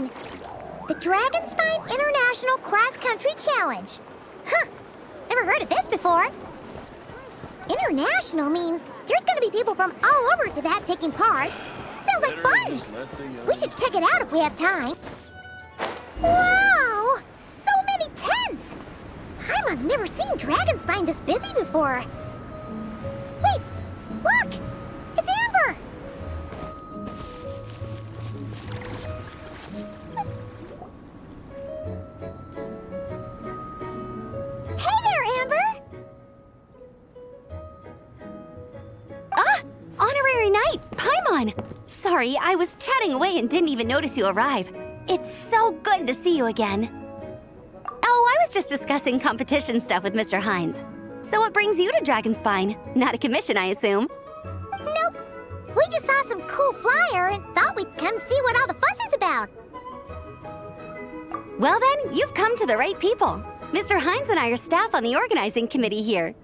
win! The Dragonspine International Cross Country Challenge. Huh, never heard of this before. International means there's gonna be people from all over Tibet taking part. Sounds like fun! We should check it out if we have time. Wow! So many tents! Paimon's never seen Dragonspine this busy before. Wait, look! It's Amber! Hey there, Amber! Ah! Honorary Knight, Paimon! Sorry, I was chatting away and didn't even notice you arrive. It's so good to see you again. Oh, I was just discussing competition stuff with Mr. Hines. So what brings you to Dragonspine? Not a commission, I assume? Nope. We just saw some cool flyer and thought we'd come see what all the fuss is about. Well then, you've come to the right people. Mr. Hines and I are staff on the organizing committee here.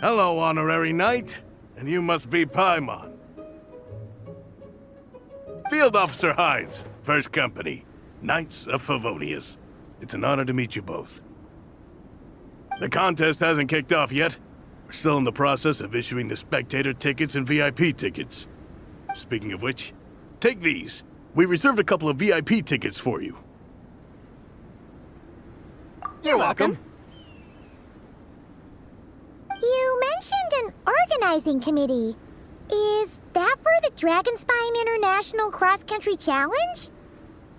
Hello, Honorary Knight. And you must be Paimon. Field Officer Hines, First Company, Knights of Favonius. It's an honor to meet you both. The contest hasn't kicked off yet. We're still in the process of issuing the spectator tickets and VIP tickets. Speaking of which, take these. We reserved a couple of VIP tickets for you. You're welcome. You mentioned an organizing committee. Is that for the Dragonspine International Cross Country Challenge?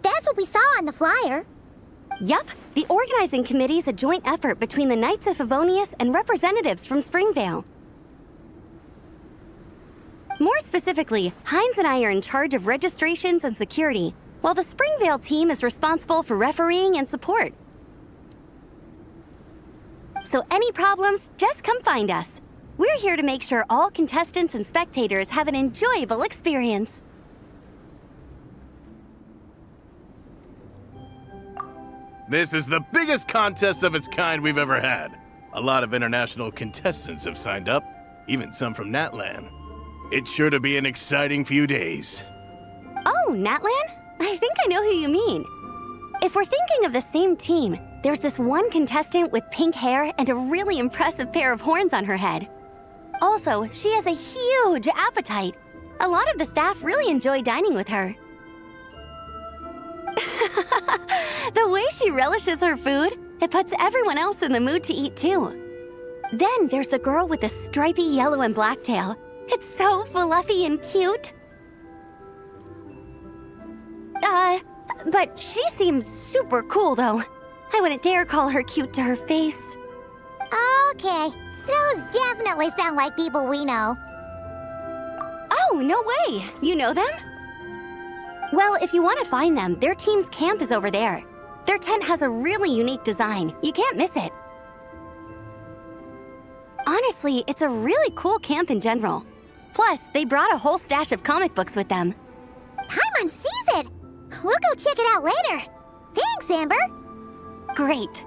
That's what we saw on the flyer. Yup, the organizing committee is a joint effort between the Knights of Favonius and representatives from Springvale. More specifically, Hines and I are in charge of registrations and security, while the Springvale team is responsible for refereeing and support. So any problems, just come find us. We're here to make sure all contestants and spectators have an enjoyable experience. This is the biggest contest of its kind we've ever had. A lot of international contestants have signed up, even some from Natlan. It's sure to be an exciting few days. Oh, Natlan? I think I know who you mean. If we're thinking of the same team, there's this one contestant with pink hair and a really impressive pair of horns on her head. Also, she has a huge appetite. A lot of the staff really enjoy dining with her. The way she relishes her food, it puts everyone else in the mood to eat too. Then there's the girl with the stripy yellow and black tail. It's so fluffy and cute. But she seems super cool though. I wouldn't dare call her cute to her face. Okay, those definitely sound like people we know. Oh, no way! You know them? Well, if you want to find them, their team's camp is over there. Their tent has a really unique design. You can't miss it. Honestly, it's a really cool camp in general. Plus, they brought a whole stash of comic books with them. Paimon sees it! We'll go check it out later. Thanks, Amber! Great.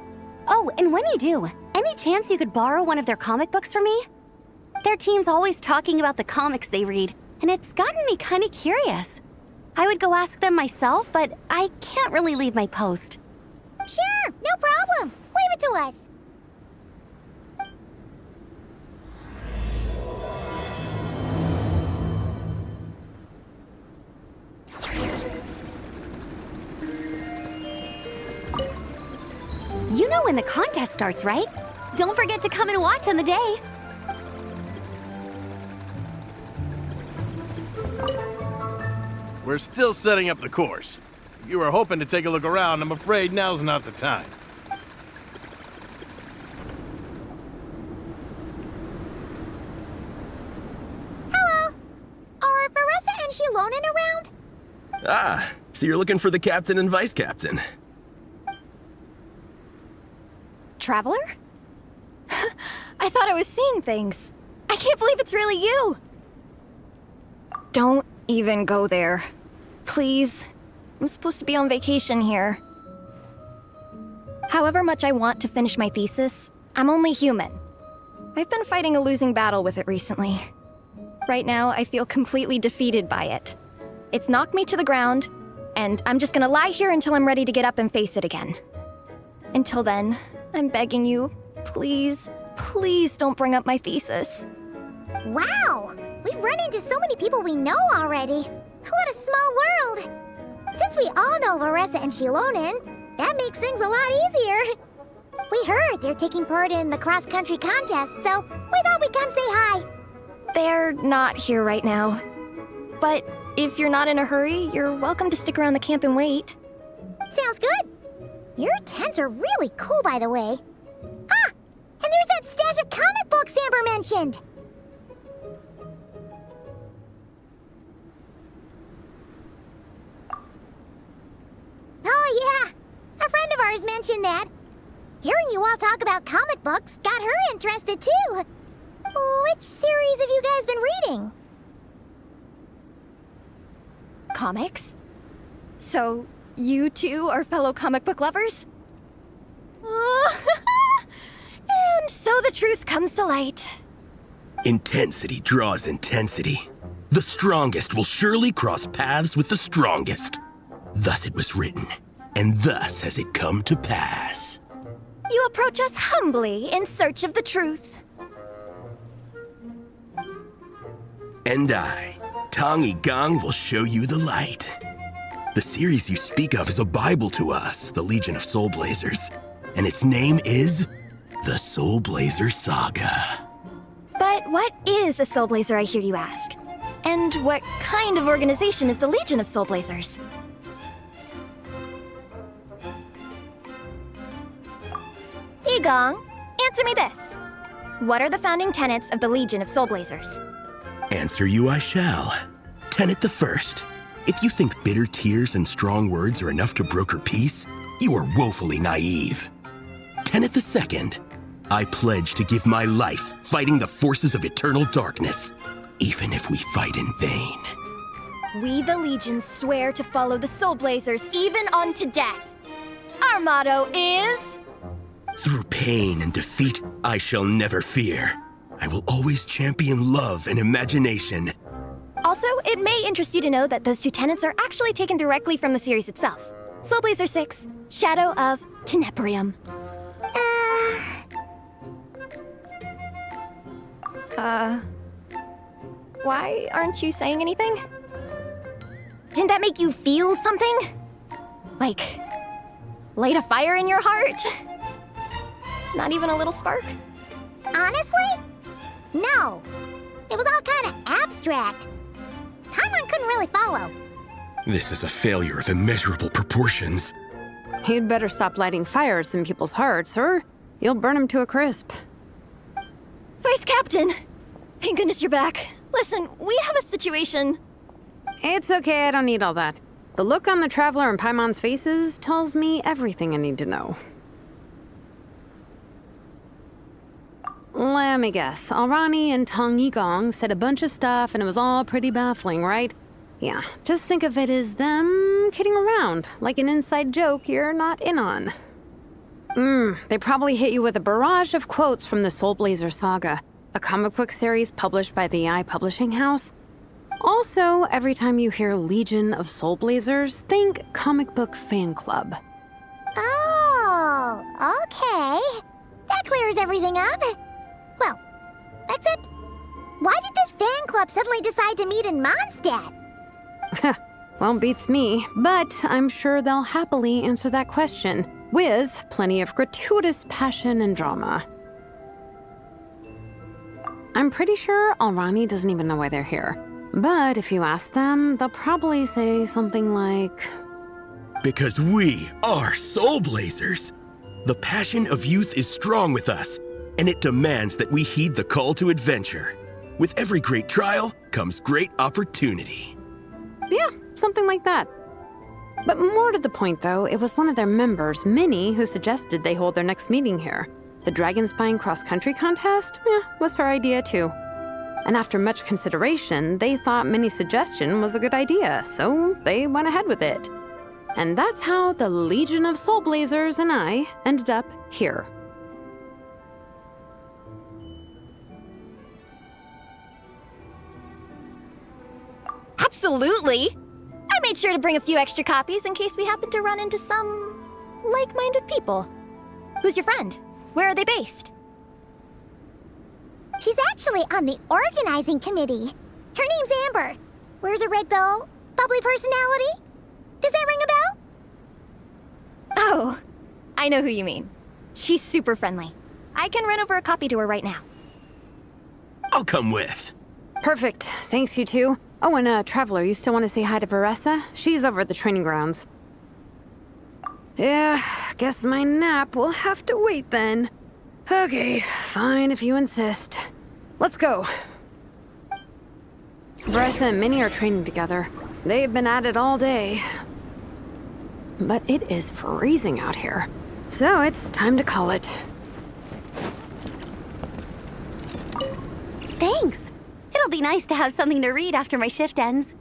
Oh, and when you do, any chance you could borrow one of their comic books from me? Their team's always talking about the comics they read, and it's gotten me kind of curious. I would go ask them myself, but I can't really leave my post. Sure, no problem. Leave it to us. You know when the contest starts, right? Don't forget to come and watch on the day. We're still setting up the course. If you were hoping to take a look around, I'm afraid now's not the time. Hello. Are Varessa and Shilonen around? Ah, so you're looking for the captain and vice captain. Traveler? I thought I was seeing things. I can't believe it's really you. Don't even go there. Please. I'm supposed to be on vacation here. However much I want to finish my thesis, I'm only human. I've been fighting a losing battle with it recently. Right now, I feel completely defeated by it. It's knocked me to the ground, and I'm just gonna lie here until I'm ready to get up and face it again. Until then, I'm begging you, please, please don't bring up my thesis. Wow! We've run into so many people we know already. What a small world! Since we all know Varessa and Shilonen, that makes things a lot easier. We heard they're taking part in the cross-country contest, so we thought we'd come say hi. They're not here right now. But if you're not in a hurry, you're welcome to stick around the camp and wait. Sounds good. Your tents are really cool, by the way. Ah! And there's that stash of comic books Amber mentioned! Oh yeah! A friend of ours mentioned that. Hearing you all talk about comic books got her interested too. Which series have you guys been reading? Comics? So, you two are fellow comic book lovers? And so the truth comes to light. Intensity draws intensity. The strongest will surely cross paths with the strongest. Thus it was written, and thus has it come to pass. You approach us humbly in search of the truth. And I, Tong Gang, will show you the light. The series you speak of is a Bible to us, the Legion of Soulblazers, and its name is the Soulblazer Saga. But what is a Soulblazer, I hear you ask? And what kind of organization is the Legion of Soulblazers? Igong, answer me this. What are the founding tenets of the Legion of Soulblazers? Answer you I shall. Tenet the first. If you think bitter tears and strong words are enough to broker peace, you are woefully naive. Tenet the second. I pledge to give my life fighting the forces of eternal darkness, even if we fight in vain. We, the Legion, swear to follow the Soulblazers even unto death. Our motto is... Through pain and defeat, I shall never fear. I will always champion love and imagination. Also, it may interest you to know that those two tenets are actually taken directly from the series itself. Soulblazer 6, Shadow of Tenebrium. Why aren't you saying anything? Didn't that make you feel something? Like, light a fire in your heart? Not even a little spark? Honestly? No. It was all kind of abstract. Paimon couldn't really follow. This is a failure of immeasurable proportions. You'd better stop lighting fires in people's hearts, or you'll burn them to a crisp. Vice Captain! Thank goodness you're back. Listen, we have a situation. It's okay, I don't need all that. The look on the Traveler and Paimon's faces tells me everything I need to know. Let me guess. Alrani and Tong Yigong said a bunch of stuff and it was all pretty baffling, right? Yeah, just think of it as them kidding around, like an inside joke you're not in on. They probably hit you with a barrage of quotes from the Soulblazer Saga, a comic book series published by the AI Publishing House. Also, every time you hear Legion of Soulblazers, think comic book fan club. Oh, okay. That clears everything up. Well, except, why did this fan club suddenly decide to meet in Mondstadt? Well, beats me, but I'm sure they'll happily answer that question, with plenty of gratuitous passion and drama. I'm pretty sure Alrani doesn't even know why they're here. But if you ask them, they'll probably say something like... Because we are Soulblazers. The passion of youth is strong with us, and it demands that we heed the call to adventure. With every great trial comes great opportunity. Yeah, something like that. But more to the point, though, it was one of their members, Minnie, who suggested they hold their next meeting here. The Dragonspine cross-country contest? Was her idea, too. And after much consideration, they thought Minnie's suggestion was a good idea, so they went ahead with it. And that's how the Legion of Soulblazers and I ended up here. Absolutely! made sure to bring a few extra copies in case we happen to run into some like-minded people. Who's your friend? Where are they based? She's actually on the organizing committee. Her name's Amber. Wears a red bow, bubbly personality. Does that ring a bell? Oh, I know who you mean. She's super friendly. I can run over a copy to her right now. I'll come with. Perfect. Thanks, you two. Oh, and Traveler, you still want to say hi to Varessa? She's over at the training grounds. Yeah, guess my nap will have to wait then. Okay, fine if you insist. Let's go. Varessa and Minnie are training together. They've been at it all day. But it is freezing out here. So it's time to call it. Thanks. It'll be nice to have something to read after my shift ends.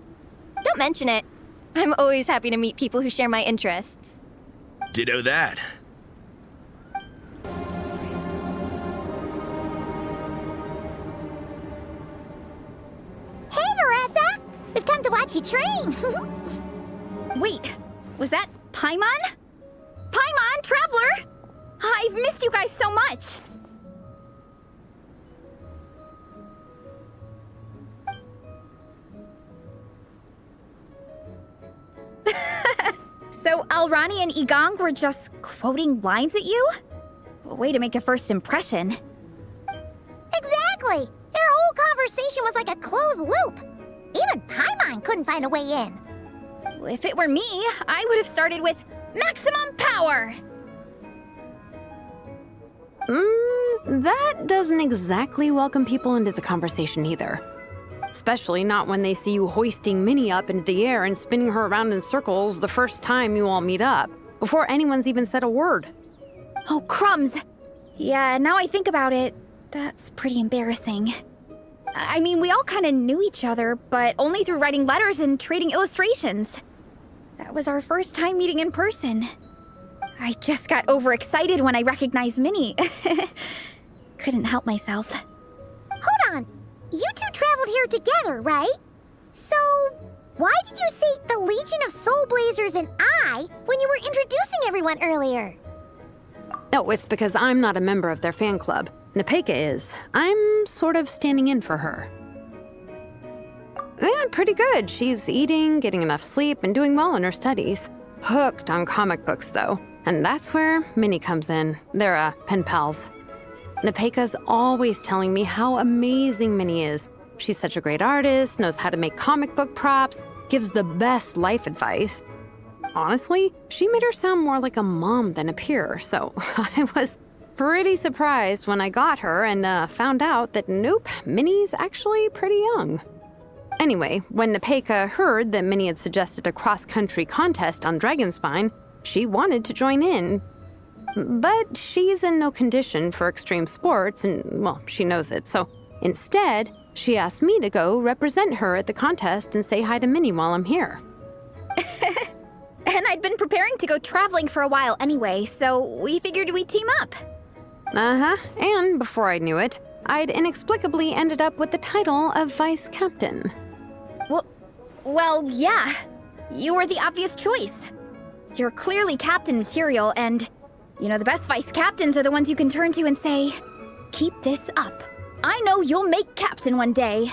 Don't mention it. I'm always happy to meet people who share my interests. Ditto that. Hey, Varessa! We've come to watch you train. Wait, was that Paimon? Paimon, Traveler! I've missed you guys so much! So Alrani and Igong were just quoting lines at you? Way to make a first impression. Exactly! Their whole conversation was like a closed loop. Even Paimon couldn't find a way in. If it were me, I would have started with maximum power! That doesn't exactly welcome people into the conversation either. Especially not when they see you hoisting Minnie up into the air and spinning her around in circles the first time you all meet up, before anyone's even said a word. Oh, crumbs! Yeah, now I think about it, that's pretty embarrassing. I mean, we all kind of knew each other, but only through writing letters and trading illustrations. That was our first time meeting in person. I just got overexcited when I recognized Minnie. Couldn't help myself. Hold on. You two traveled here together, right? So, why did you say the Legion of Soulblazers and I when you were introducing everyone earlier? No, it's because I'm not a member of their fan club. Nepeka is. I'm sort of standing in for her. Yeah, pretty good. She's eating, getting enough sleep, and doing well in her studies. Hooked on comic books, though. And that's where Minnie comes in. They're, pen pals. Nepeka's always telling me how amazing Minnie is. She's such a great artist, knows how to make comic book props, gives the best life advice. Honestly, she made her sound more like a mom than a peer, so I was pretty surprised when I got her and found out that nope, Minnie's actually pretty young. Anyway, when Nepeka heard that Minnie had suggested a cross-country contest on Dragonspine, she wanted to join in. But she's in no condition for extreme sports, and, well, she knows it, so instead, she asked me to go represent her at the contest and say hi to Minnie while I'm here. And I'd been preparing to go traveling for a while anyway, so we figured we'd team up. Uh-huh, and before I knew it, I'd inexplicably ended up with the title of Vice Captain. Well, yeah. You were the obvious choice. You're clearly captain material, and you know, the best vice captains are the ones you can turn to and say, keep this up. I know you'll make captain one day.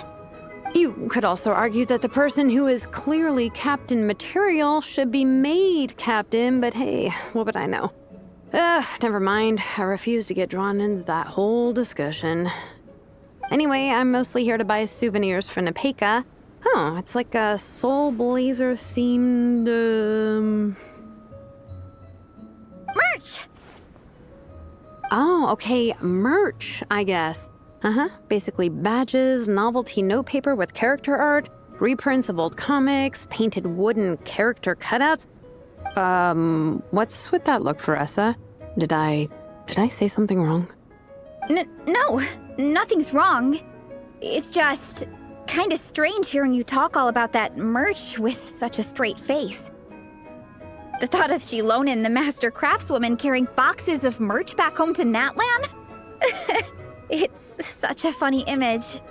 You could also argue that the person who is clearly captain material should be made captain, but hey, what would I know? Never mind. I refuse to get drawn into that whole discussion. Anyway, I'm mostly here to buy souvenirs for Nepeka. Oh, it's like a Soulblazer themed, Merch! Oh, okay, merch, I guess. Basically badges, novelty notepaper with character art, reprints of old comics, painted wooden character cutouts. What's with that look, Varessa? Did I say something wrong? No, nothing's wrong. It's just kind of strange hearing you talk all about that merch with such a straight face. The thought of Shilonin, the master craftswoman, carrying boxes of merch back home to Natlan? It's such a funny image.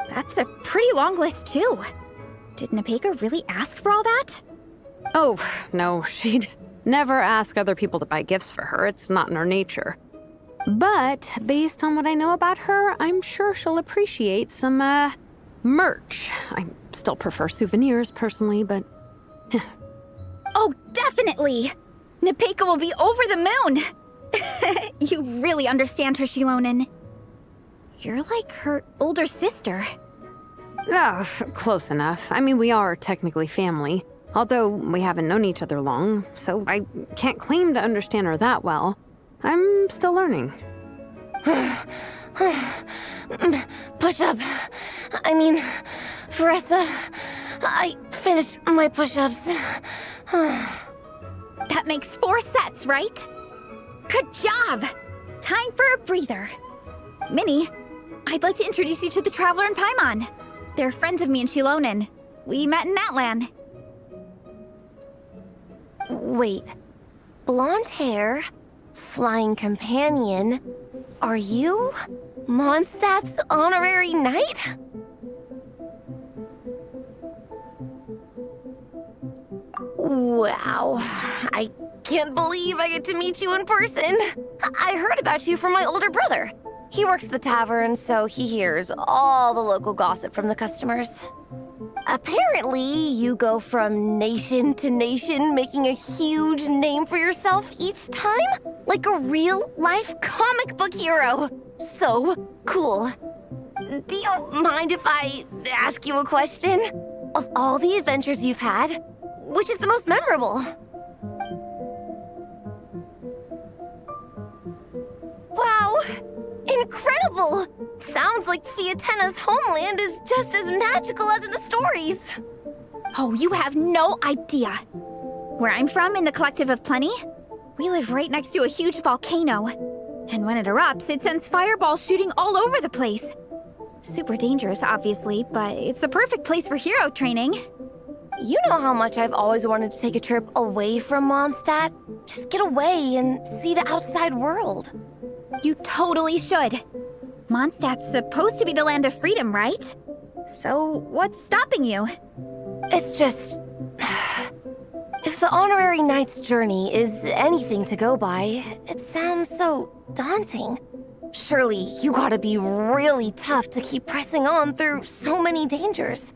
That's a pretty long list, too. Did Nepeka really ask for all that? Oh, no, she'd never ask other people to buy gifts for her. It's not in her nature. But based on what I know about her, I'm sure she'll appreciate some, merch. I still prefer souvenirs personally, but Oh, definitely! Nepeka will be over the moon! You really understand her, Shilonen. You're like her older sister. oh, close enough. I mean, we are technically family, although we haven't known each other long, so I can't claim to understand her that well. I'm still learning. Push-up. I mean, Veressa, I finished my push-ups. That makes 4 sets, right? Good job! Time for a breather. Minnie, I'd like to introduce you to the Traveler and Paimon. They're friends of me and Shilonen. We met in Natlan. Wait. Blonde hair, flying companion. Are you Mondstadt's honorary knight? Wow. I can't believe I get to meet you in person. I heard about you from my older brother. He works at the tavern, so he hears all the local gossip from the customers. Apparently, you go from nation to nation, making a huge name for yourself each time? Like a real-life comic book hero. So cool. Do you mind if I ask you a question? Of all the adventures you've had, which is the most memorable? Wow! Incredible! Sounds like Fiatenna's homeland is just as magical as in the stories. Oh, you have no idea. Where I'm from, in the Collective of Plenty, we live right next to a huge volcano. And when it erupts, it sends fireballs shooting all over the place. Super dangerous, obviously, but it's the perfect place for hero training. You know how much I've always wanted to take a trip away from Mondstadt? Just get away and see the outside world. You totally should. Mondstadt's supposed to be the land of freedom, right? So what's stopping you? It's just... If the honorary knight's journey is anything to go by, it sounds so daunting. Surely you gotta be really tough to keep pressing on through so many dangers.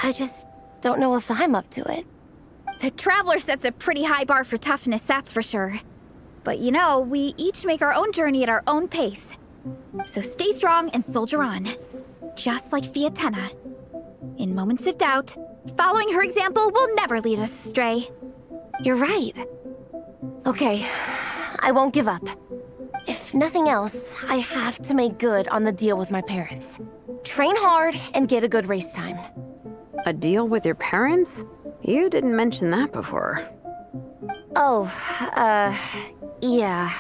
I just don't know if I'm up to it. The Traveler sets a pretty high bar for toughness, that's for sure. But you know, we each make our own journey at our own pace. So stay strong and soldier on. Just like Fiatenna. In moments of doubt, following her example will never lead us astray. You're right. Okay, I won't give up. If nothing else, I have to make good on the deal with my parents. Train hard and get a good race time. A deal with your parents? You didn't mention that before. Oh, yeah.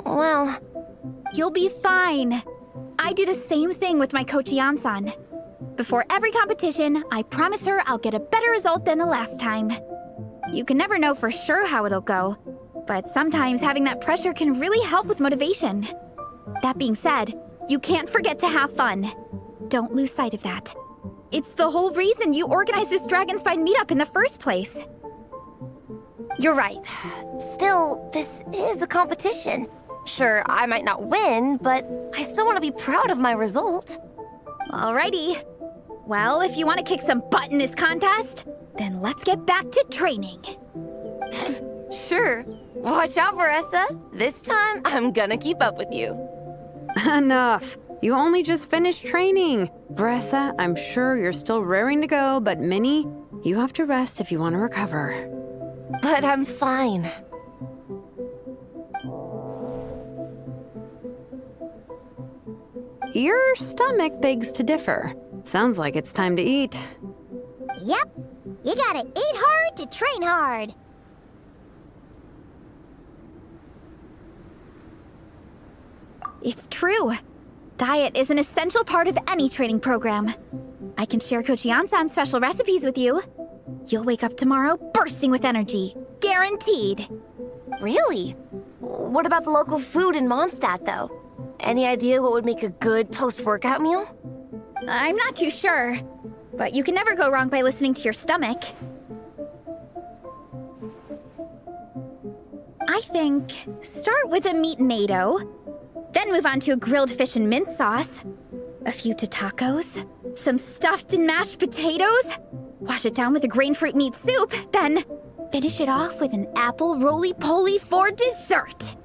Well... You'll be fine. I do the same thing with my coach Yan-san. Before every competition, I promise her I'll get a better result than the last time. You can never know for sure how it'll go, but sometimes having that pressure can really help with motivation. That being said, you can't forget to have fun. Don't lose sight of that. It's the whole reason you organized this Dragonspine meetup in the first place. You're right. Still, this is a competition. Sure, I might not win, but I still want to be proud of my result. Alrighty. Well, if you want to kick some butt in this contest, then let's get back to training. Sure. Watch out, Veressa. This time, I'm gonna keep up with you. Enough. You only just finished training. Veressa, I'm sure you're still raring to go, but Minnie, you have to rest if you want to recover. But I'm fine. Your stomach begs to differ. Sounds like it's time to eat. Yep. You gotta eat hard to train hard. It's true. Diet is an essential part of any training program. I can share Coach Yan-san's special recipes with you. You'll wake up tomorrow bursting with energy. Guaranteed. Really? What about the local food in Mondstadt, though? Any idea what would make a good post-workout meal? I'm not too sure. But you can never go wrong by listening to your stomach. I think start with a meat-nado, then move on to a grilled fish and mint sauce, a few tacos, some stuffed and mashed potatoes, wash it down with a grain fruit meat soup, then finish it off with an apple roly-poly for dessert.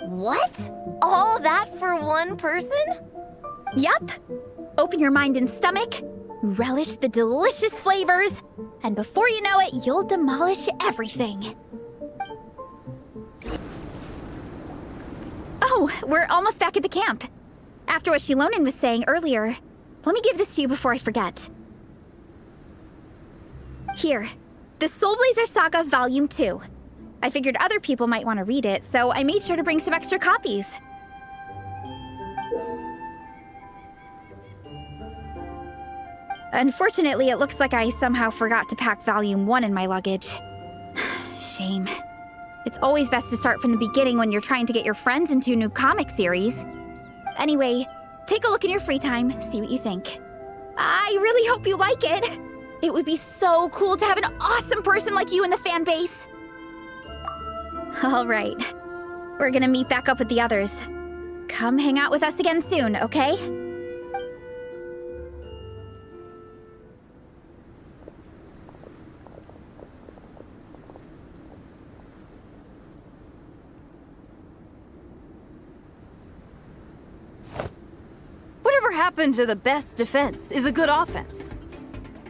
What? All that for one person? Yup. Open your mind and stomach, relish the delicious flavors, and before you know it, you'll demolish everything. Oh, we're almost back at the camp. After what Shilonen was saying earlier, let me give this to you before I forget. Here, the Soulblazer Saga Volume 2. I figured other people might want to read it, so I made sure to bring some extra copies. Unfortunately, it looks like I somehow forgot to pack Volume 1 in my luggage. Shame. It's always best to start from the beginning when you're trying to get your friends into a new comic series. Anyway, take a look in your free time, see what you think. I really hope you like it. It would be so cool to have an awesome person like you in the fan base. All right, we're gonna meet back up with the others. Come hang out with us again soon, okay? Whatever happened to the best defense is a good offense?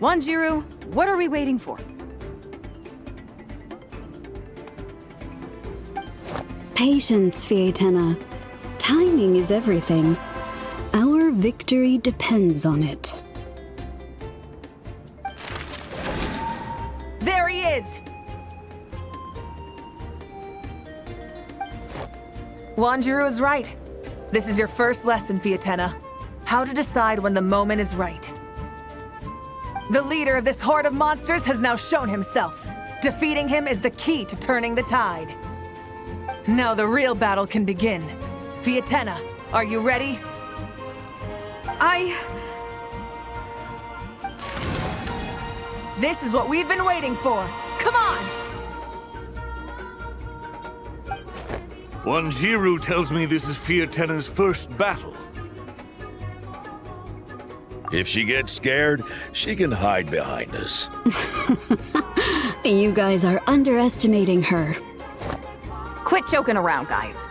Wanjiru, what are we waiting for? Patience, Fietena. Timing is everything. Our victory depends on it. There he is! Wanjiru is right. This is your first lesson, Fietena. How to decide when the moment is right. The leader of this horde of monsters has now shown himself. Defeating him is the key to turning the tide. Now the real battle can begin. Fietena, are you ready? This is what we've been waiting for. Come on! Wanjiru tells me this is Fietena's first battle. If she gets scared, she can hide behind us. You guys are underestimating her. Quit joking around, guys.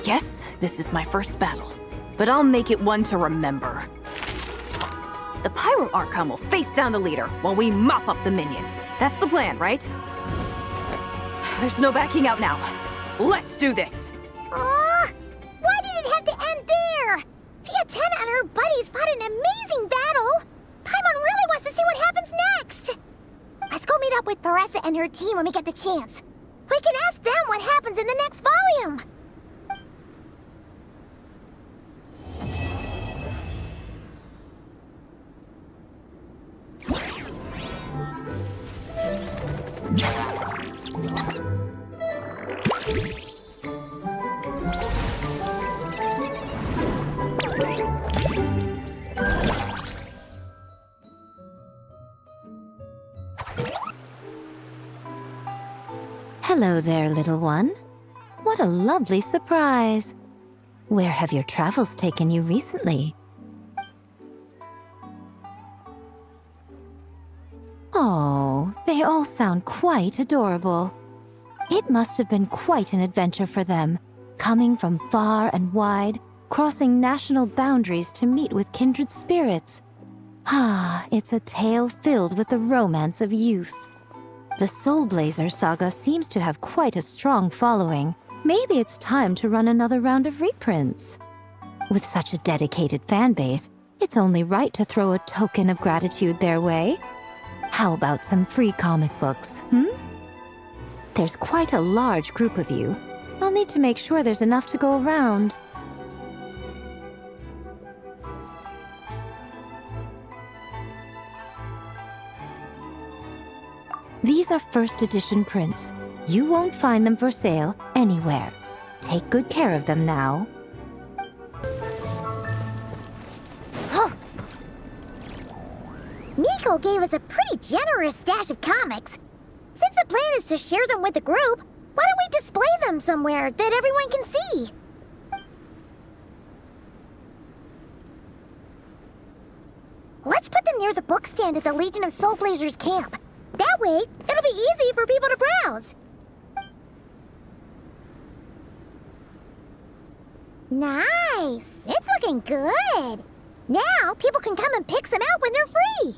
Yes, this is my first battle, but I'll make it one to remember. The Pyro Archon will face down the leader while we mop up the minions. That's the plan, right? There's no backing out now. Let's do this! Aw! Why did it have to end there? Fietena and her buddies fought an amazing battle! Paimon really wants to see what happens next! Let's go meet up with Paressa and her team when we get the chance. We can ask them what happens in the next volume! Hello there, little one. What a lovely surprise. Where have your travels taken you recently? Oh, they all sound quite adorable. It must have been quite an adventure for them, coming from far and wide, crossing national boundaries to meet with kindred spirits. Ah, it's a tale filled with the romance of youth. The Soulblazer saga seems to have quite a strong following. Maybe it's time to run another round of reprints. With such a dedicated fan base, it's only right to throw a token of gratitude their way. How about some free comic books, There's quite a large group of you. I'll need to make sure there's enough to go around. These are first edition prints. You won't find them for sale anywhere. Take good care of them now. Mika Nico gave us a pretty generous stash of comics. Since the plan is to share them with the group, why don't we display them somewhere that everyone can see? Let's put them near the book stand at the Legion of Soulblazers camp. That way, it'll be easy for people to browse. Nice! It's looking good! Now, people can come and pick some out when they're free!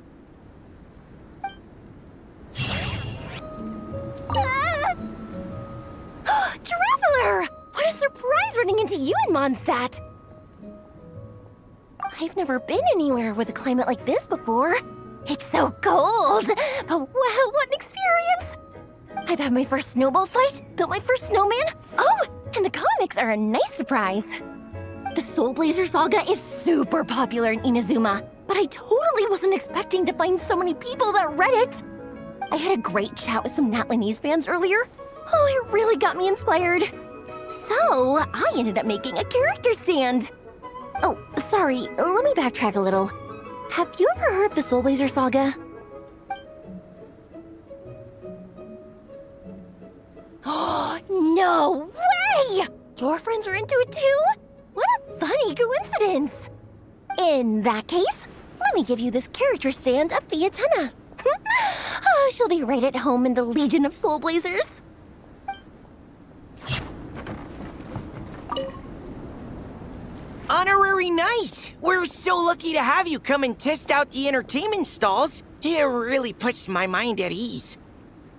Traveler! What a surprise running into you in Mondstadt! I've never been anywhere with a climate like this before. It's so cold! But wow, what an experience! I've had my first snowball fight, built my first snowman. Oh, and the comics are a nice surprise. The Soulblazer saga is super popular in Inazuma, but I totally wasn't expecting to find so many people that read it. I had a great chat with some Natlanese fans earlier. Oh, it really got me inspired. So, I ended up making a character stand. Oh, sorry, let me backtrack a little. Have you ever heard of the Soulblazer saga? Oh, no way! Your friends are into it too? What a funny coincidence! In that case, let me give you this character stand of Fiatenna. Oh, she'll be right at home in the Legion of Soulblazers. Honorary Knight! We're so lucky to have you come and test out the entertainment stalls. It really puts my mind at ease.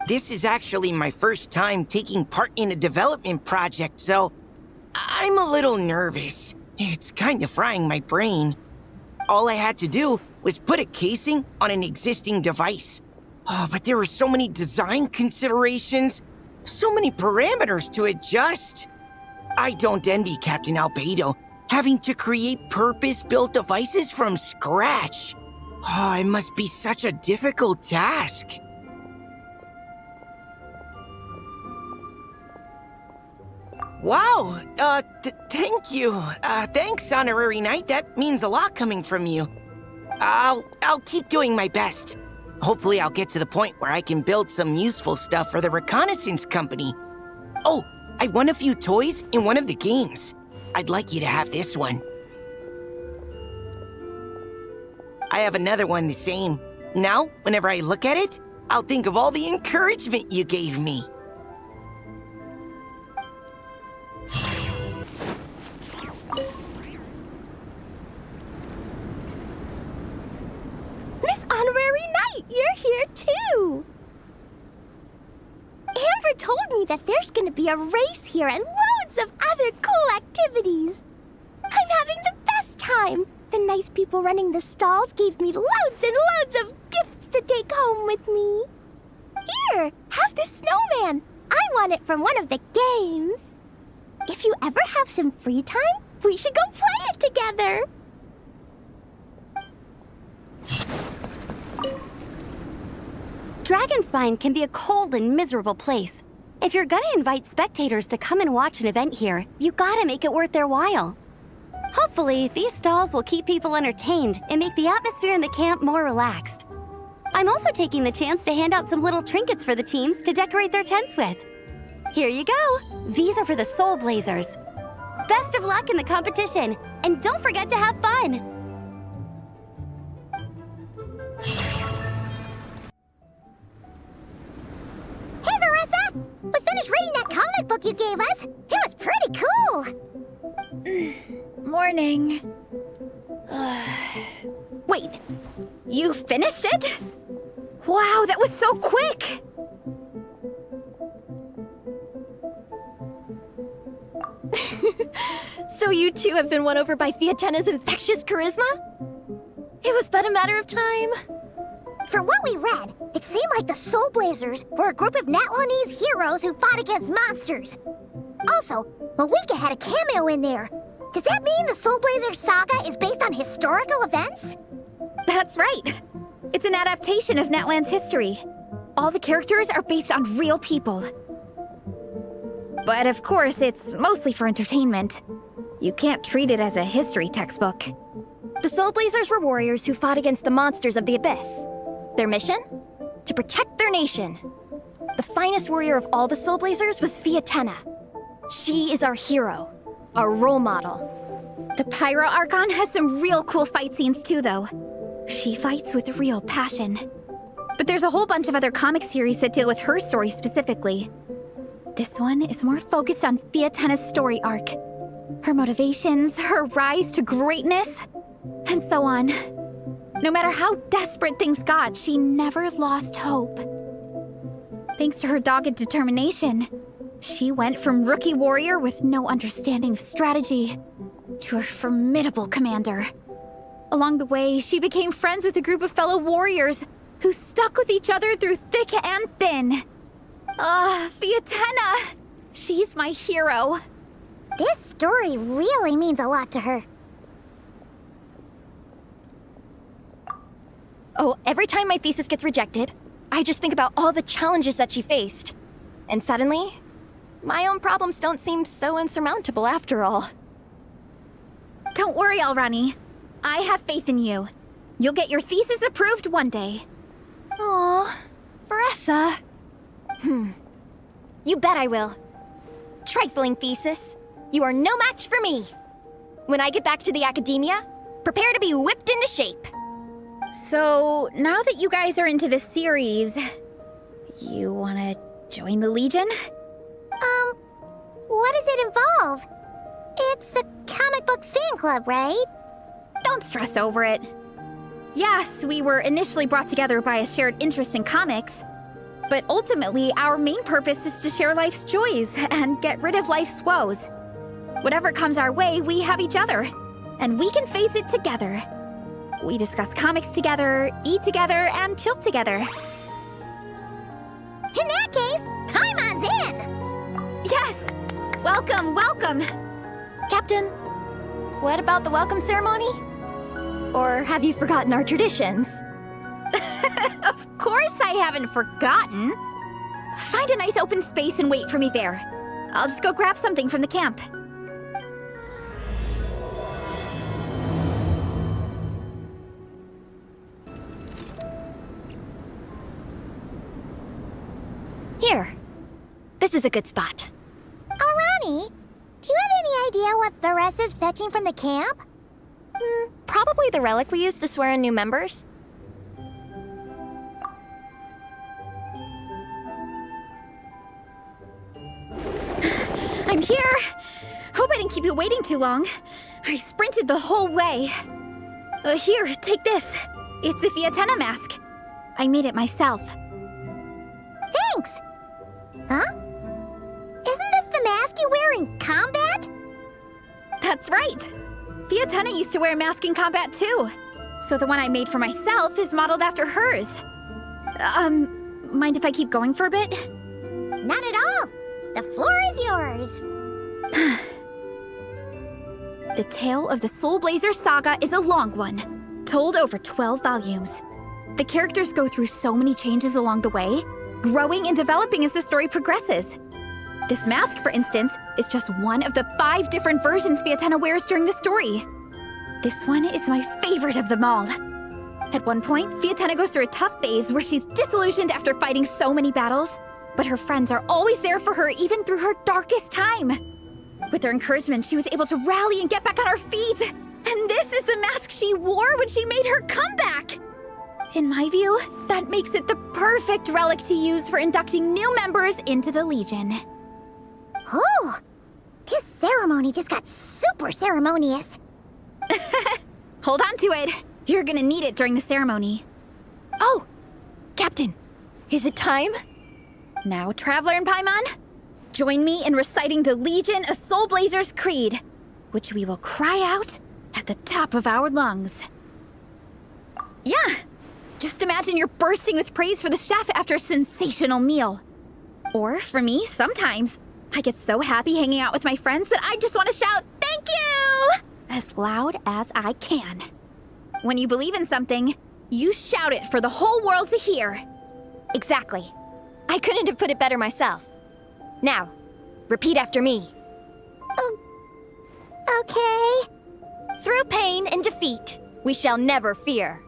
This is actually my first time taking part in a development project, so I'm a little nervous. It's kind of frying my brain. All I had to do was put a casing on an existing device. Oh, but there were so many design considerations, so many parameters to adjust. I don't envy Captain Albedo, having to create purpose-built devices from scratch. Oh, it must be such a difficult task. Wow, thank you. Thanks, Honorary Knight. That means a lot coming from you. I'll keep doing my best. Hopefully I'll get to the point where I can build some useful stuff for the reconnaissance company. Oh, I won a few toys in one of the games. I'd like you to have this one. I have another one the same. Now, whenever I look at it, I'll think of all the encouragement you gave me. Miss Honorary Knight, you're here too! Amber told me that there's gonna be a race here and loads of other cool activities. I'm having the best time. The nice people running the stalls gave me loads and loads of gifts to take home with me. Here, have this snowman. I won it from one of the games. If you ever have some free time, we should go play it together. Dragonspine can be a cold and miserable place. If you're gonna invite spectators to come and watch an event here, you gotta make it worth their while. Hopefully, these stalls will keep people entertained and make the atmosphere in the camp more relaxed. I'm also taking the chance to hand out some little trinkets for the teams to decorate their tents with. Here you go! These are for the Soulblazers. Best of luck in the competition, and don't forget to have fun! Hey, Marissa! We finished reading that comic book you gave us. It was pretty cool. Morning. Wait, you finished it? Wow, that was so quick! So you two have been won over by Fiatenna's infectious charisma? It was but a matter of time. From what we read, it seemed like the Soulblazers were a group of Natlanese heroes who fought against monsters. Also, Malika had a cameo in there. Does that mean the Soulblazer saga is based on historical events? That's right. It's an adaptation of Natlan's history. All the characters are based on real people. But of course, it's mostly for entertainment. You can't treat it as a history textbook. The Soulblazers were warriors who fought against the monsters of the Abyss. Their mission? To protect their nation. The finest warrior of all the Soulblazers was Fiatenna. She is our hero, our role model. The Pyro Archon has some real cool fight scenes too, though. She fights with real passion. But there's a whole bunch of other comic series that deal with her story specifically. This one is more focused on Fiatenna's story arc. Her motivations, her rise to greatness, and so on. No matter how desperate things got, she never lost hope. Thanks to her dogged determination, she went from rookie warrior with no understanding of strategy to a formidable commander. Along the way, she became friends with a group of fellow warriors who stuck with each other through thick and thin. Fiatenna! She's my hero. This story really means a lot to her. Oh, every time my thesis gets rejected, I just think about all the challenges that she faced. And suddenly, my own problems don't seem so insurmountable after all. Don't worry, Alrani. I have faith in you. You'll get your thesis approved one day. Aw, Veressa. You bet I will. Trifling thesis. You are no match for me. When I get back to the academia, prepare to be whipped into shape. So, now that you guys are into this series, you wanna join the Legion? What does it involve? It's a comic book fan club, right? Don't stress over it. Yes, we were initially brought together by a shared interest in comics, but ultimately our main purpose is to share life's joys and get rid of life's woes. Whatever comes our way, we have each other, and we can face it together. We discuss comics together, eat together, and chill together. In that case, Paimon's in! Yes! Welcome, welcome! Captain, what about the welcome ceremony? Or have you forgotten our traditions? Of course I haven't forgotten. Find a nice open space and wait for me there. I'll just go grab something from the camp. Here. This is a good spot. Alrani, do you have any idea what Veressa's fetching from the camp? Probably the relic we used to swear in new members. I'm here! Hope I didn't keep you waiting too long. I sprinted the whole way. Here, take this. It's a Fiatenna mask. I made it myself. Thanks! Huh? Isn't this the mask you wear in combat? That's right. Fiatenna used to wear a mask in combat too. So the one I made for myself is modeled after hers. Mind if I keep going for a bit? Not at all. The floor is yours. The tale of the Soulblazer saga is a long one, told over 12 volumes. The characters go through so many changes along the way, growing and developing as the story progresses. This mask, for instance, is just one of the 5 different versions Fiatenna wears during the story. This one is my favorite of them all. At one point, Fiatenna goes through a tough phase where she's disillusioned after fighting so many battles, but her friends are always there for her even through her darkest time. With their encouragement, she was able to rally and get back on her feet. And this is the mask she wore when she made her comeback. In my view, that makes it the perfect relic to use for inducting new members into the Legion. Oh, this ceremony just got super ceremonious. Hold on to it. You're gonna need it during the ceremony. Oh, Captain, is it time? Now, Traveler and Paimon, join me in reciting the Legion of Soulblazers Creed, which we will cry out at the top of our lungs. Yeah, just imagine you're bursting with praise for the chef after a sensational meal. Or, for me, sometimes, I get so happy hanging out with my friends that I just want to shout, "Thank you!" as loud as I can. When you believe in something, you shout it for the whole world to hear. Exactly. I couldn't have put it better myself. Now, repeat after me. Okay. Through pain and defeat, we shall never fear.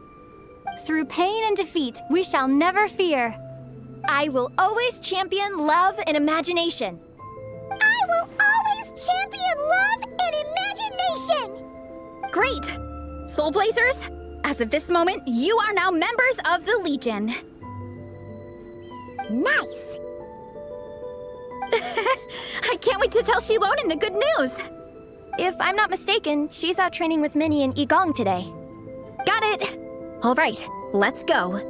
Through pain and defeat, we shall never fear. I will always champion love and imagination. I will always champion love and imagination! Great! Soulblazers, as of this moment, you are now members of the Legion. Nice! I can't wait to tell Shilonen the good news! If I'm not mistaken, she's out training with Minnie and Igong today. Got it! All right, let's go.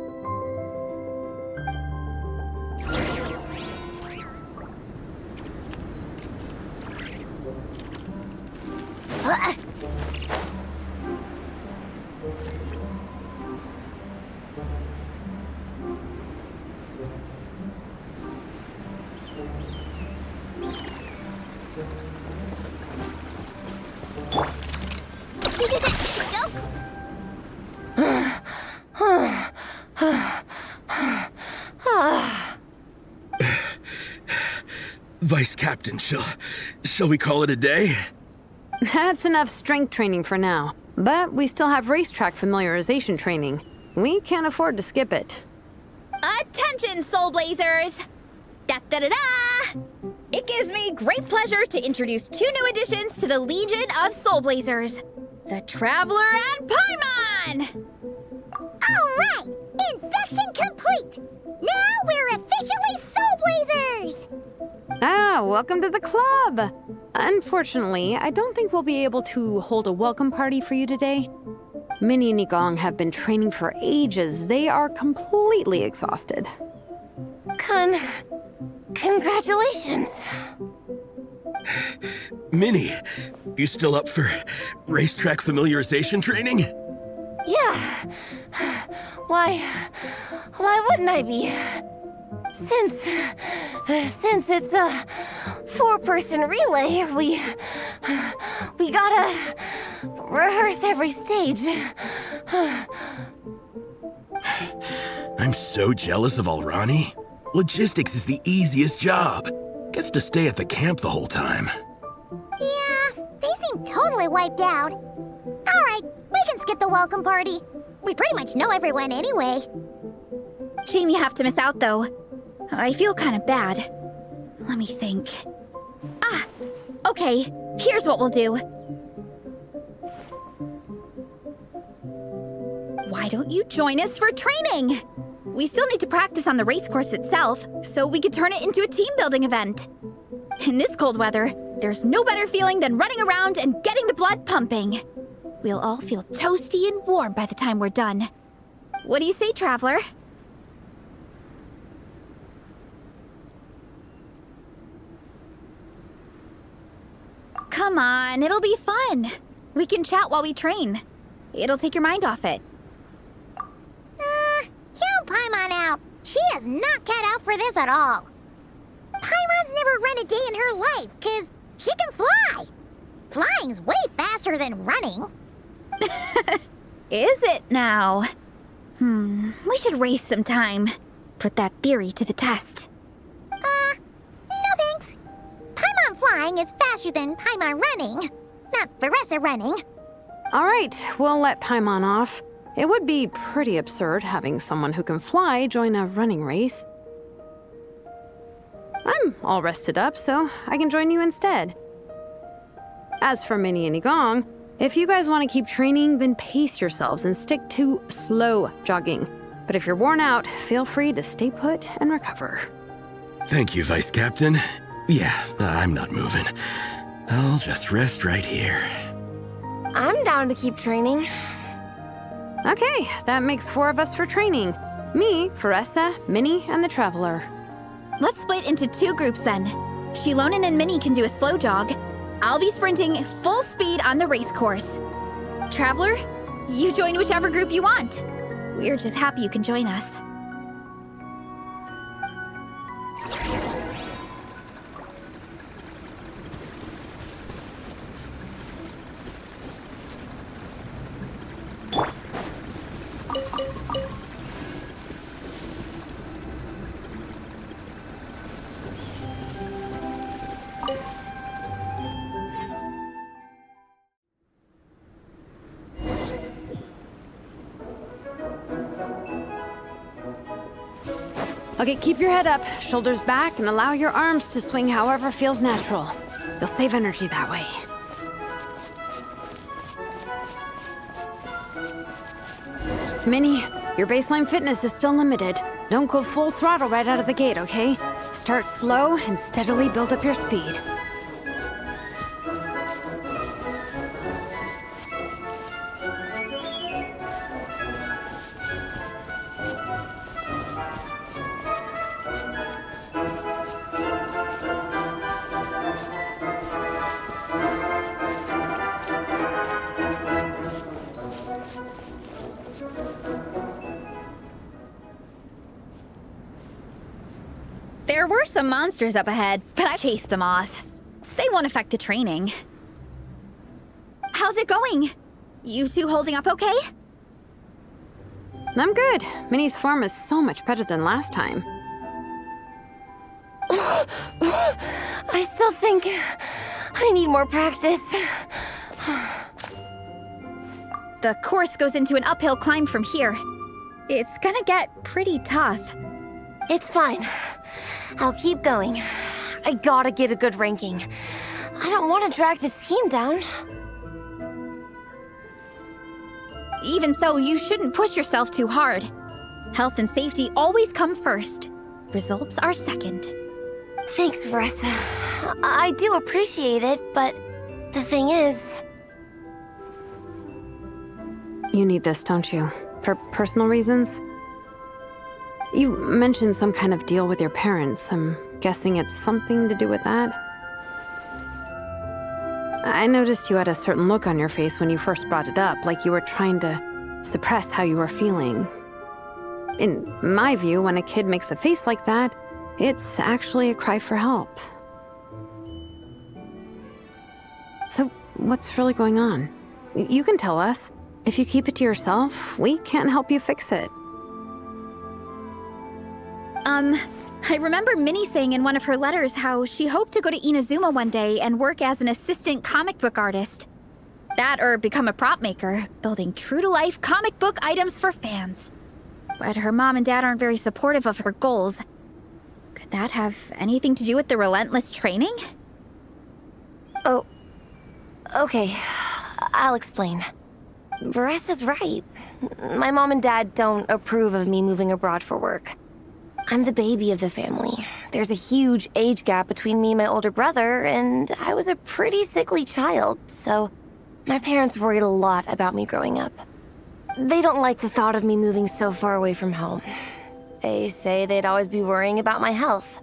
Vice Captain, shall we call it a day? That's enough strength training for now. But we still have racetrack familiarization training. We can't afford to skip it. Attention, Soulblazers! Da-da-da-da! It gives me great pleasure to introduce 2 new additions to the Legion of Soulblazers. The Traveler and Paimon! Alright! Induction complete! Now we're officially Soulblazers! Ah, welcome to the club! Unfortunately, I don't think we'll be able to hold a welcome party for you today. Minnie and Igong have been training for ages. They are completely exhausted. Congratulations. Minnie, you still up for racetrack familiarization training? Yeah. Why wouldn't I be? Since it's a 4-person relay, we gotta rehearse every stage. I'm so jealous of Alrani. Logistics is the easiest job. Gets to stay at the camp the whole time. Yeah, they seem totally wiped out. Alright, we can skip the welcome party. We pretty much know everyone anyway. Shame you have to miss out, though. I feel kind of bad. Let me think. Ah! Okay, here's what we'll do. Why don't you join us for training? We still need to practice on the race course itself, so we could turn it into a team-building event. In this cold weather, there's no better feeling than running around and getting the blood pumping. We'll all feel toasty and warm by the time we're done. What do you say, Traveler? Come on, it'll be fun. We can chat while we train. It'll take your mind off it. Count Paimon out. She is not cut out for this at all. Paimon's never run a day in her life, 'cause she can fly. Flying's way faster than running. Is it now? We should race sometime. Put that theory to the test. No thanks. Paimon flying is faster than Paimon running. Not Veressa running. All right, we'll let Paimon off. It would be pretty absurd having someone who can fly join a running race. I'm all rested up, so I can join you instead. As for Minnie and Igong, if you guys want to keep training, then pace yourselves and stick to slow jogging. But if you're worn out, feel free to stay put and recover. Thank you, Vice Captain. Yeah, I'm not moving. I'll just rest right here. I'm down to keep training. Okay, that makes 4 of us for training. Me, Veressa, Minnie, and the Traveler. Let's split into 2 groups then. Shilonen and Minnie can do a slow jog. I'll be sprinting full speed on the race course. Traveler, you join whichever group you want. We're just happy you can join us. Okay, keep your head up, shoulders back, and allow your arms to swing however feels natural. You'll save energy that way. Minnie, your baseline fitness is still limited. Don't go full throttle right out of the gate, okay? Start slow and steadily build up your speed. There were some monsters up ahead, but I chased them off. They won't affect the training. How's it going? You two holding up okay? I'm good. Minnie's form is so much better than last time. I still think I need more practice. The course goes into an uphill climb from here. It's gonna get pretty tough. It's fine. I'll keep going. I gotta get a good ranking. I don't want to drag this team down. Even so, you shouldn't push yourself too hard. Health and safety always come first. Results are second. Thanks, Veressa. I do appreciate it, but the thing is... You need this, don't you? For personal reasons? You mentioned some kind of deal with your parents. I'm guessing it's something to do with that? I noticed you had a certain look on your face when you first brought it up, like you were trying to suppress how you were feeling. In my view, when a kid makes a face like that, it's actually a cry for help. So, what's really going on? You can tell us. If you keep it to yourself, we can't help you fix it. I remember Minnie saying in one of her letters how she hoped to go to Inazuma one day and work as an assistant comic book artist. That or become a prop maker, building true-to-life comic book items for fans. But her mom and dad aren't very supportive of her goals. Could that have anything to do with the relentless training? Oh, okay. I'll explain. Veressa's right. My mom and dad don't approve of me moving abroad for work. I'm the baby of the family. There's a huge age gap between me and my older brother, and I was a pretty sickly child, so my parents worried a lot about me growing up. They don't like the thought of me moving so far away from home. They say they'd always be worrying about my health.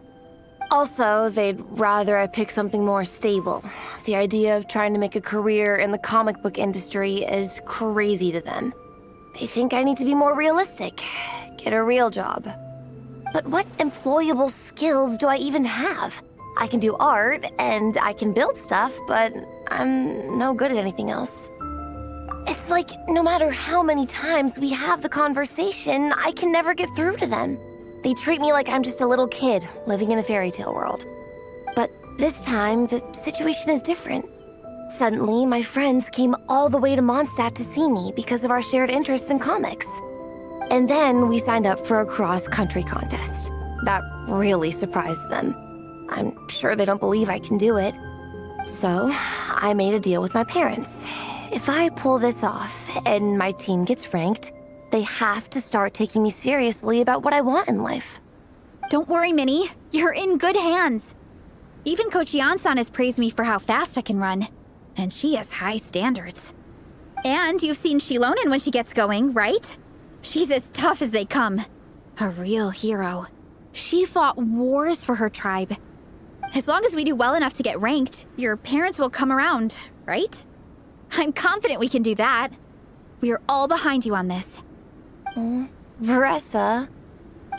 Also, they'd rather I pick something more stable. The idea of trying to make a career in the comic book industry is crazy to them. They think I need to be more realistic, get a real job. But what employable skills do I even have? I can do art, and I can build stuff, but I'm no good at anything else. It's like, no matter how many times we have the conversation, I can never get through to them. They treat me like I'm just a little kid living in a fairy tale world. But this time, the situation is different. Suddenly, my friends came all the way to Mondstadt to see me because of our shared interest in comics. And then we signed up for a cross-country contest. That really surprised them. I'm sure they don't believe I can do it. So, I made a deal with my parents. If I pull this off and my team gets ranked, they have to start taking me seriously about what I want in life. Don't worry, Minnie. You're in good hands. Even Coach Yan-san has praised me for how fast I can run. And she has high standards. And you've seen Shilonen when she gets going, right? She's as tough as they come. A real hero. She fought wars for her tribe. As long as we do well enough to get ranked, your parents will come around, right? I'm confident we can do that. We are all behind you on this. Veressa.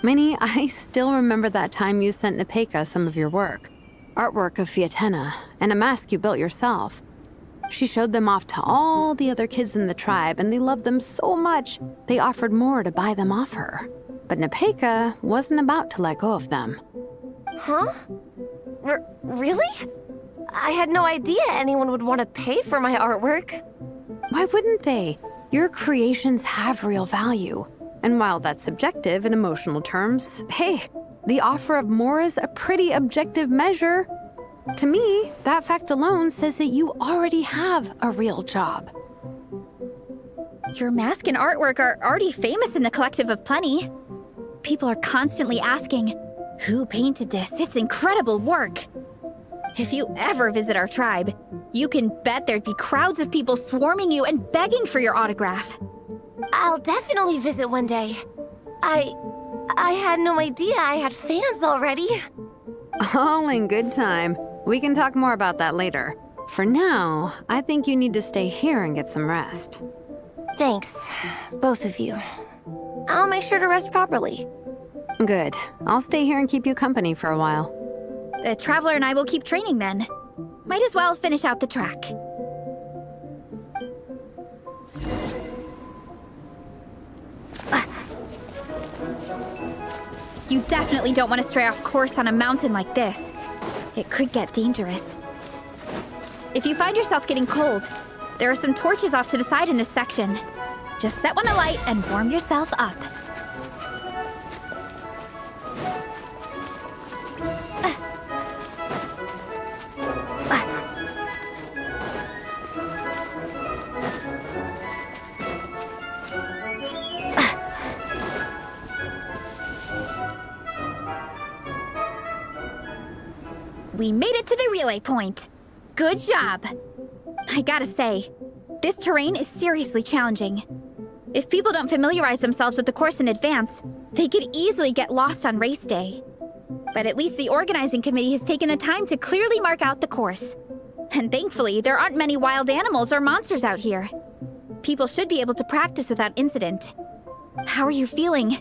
Minnie, I still remember that time you sent Nepeka some of your work. Artwork of Fiatena, and a mask you built yourself. She showed them off to all the other kids in the tribe, and they loved them so much, they offered more to buy them off her. But Nepeka wasn't about to let go of them. Huh? Really? I had no idea anyone would want to pay for my artwork. Why wouldn't they? Your creations have real value. And while that's subjective in emotional terms, hey, the offer of more is a pretty objective measure. To me, that fact alone says that you already have a real job. Your mask and artwork are already famous in the Collective of Plenty. People are constantly asking, who painted this? It's incredible work. If you ever visit our tribe, you can bet there'd be crowds of people swarming you and begging for your autograph. I'll definitely visit one day. I had no idea I had fans already. All in good time. We can talk more about that later. For now, I think you need to stay here and get some rest. Thanks, both of you. I'll make sure to rest properly. Good. I'll stay here and keep you company for a while. The Traveler and I will keep training then. Might as well finish out the track. You definitely don't want to stray off course on a mountain like this. It could get dangerous. If you find yourself getting cold, there are some torches off to the side in this section. Just set one alight and warm yourself up. We made it to the relay point. Good job. I gotta say, this terrain is seriously challenging. If people don't familiarize themselves with the course in advance, they could easily get lost on race day. But at least the organizing committee has taken the time to clearly mark out the course. And thankfully, there aren't many wild animals or monsters out here. People should be able to practice without incident. How are you feeling?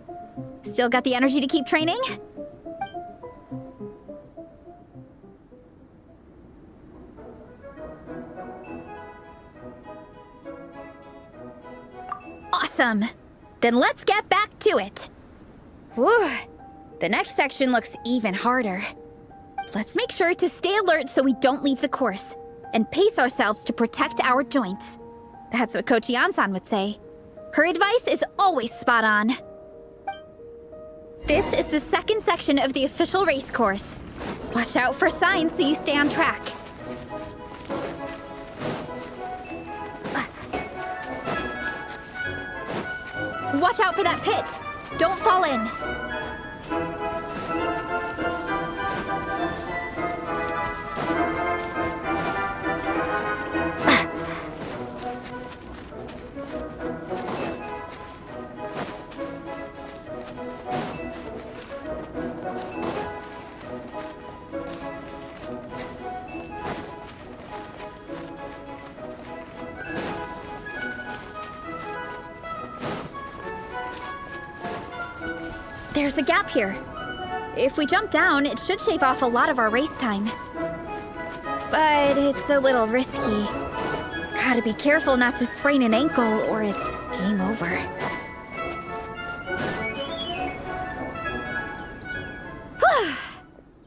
Still got the energy to keep training? Awesome! Then let's get back to it! Whew! The next section looks even harder. Let's make sure to stay alert so we don't leave the course, and pace ourselves to protect our joints. That's what Coach Yan-san would say. Her advice is always spot on. This is the second section of the official race course. Watch out for signs so you stay on track. Watch out for that pit! Don't fall in! There's a gap here. If we jump down, it should shave off a lot of our race time. But it's a little risky. Gotta be careful not to sprain an ankle or it's game over.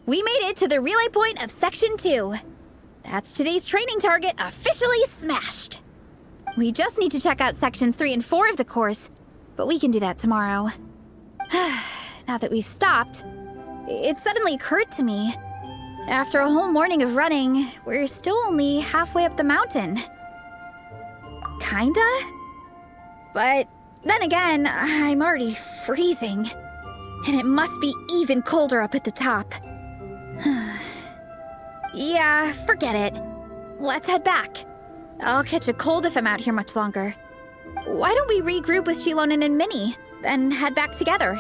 We made it to the relay point of Section 2. That's today's training target officially smashed. We just need to check out Sections 3 and 4 of the course, but we can do that tomorrow. Now that we've stopped, it suddenly occurred to me. After a whole morning of running, we're still only halfway up the mountain. Kinda? But then again, I'm already freezing. And it must be even colder up at the top. Yeah, forget it. Let's head back. I'll catch a cold if I'm out here much longer. Why don't we regroup with Shilonen and Minnie, then head back together?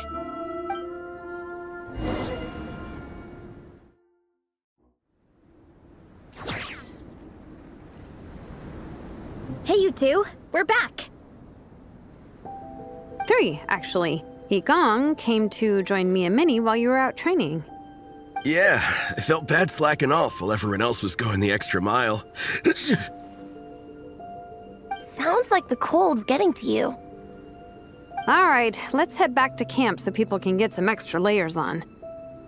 Hey, you two. We're back. 3, actually. Gong came to join me and Minnie while you were out training. Yeah, I felt bad slacking off while everyone else was going the extra mile. Sounds like the cold's getting to you. All right, let's head back to camp so people can get some extra layers on.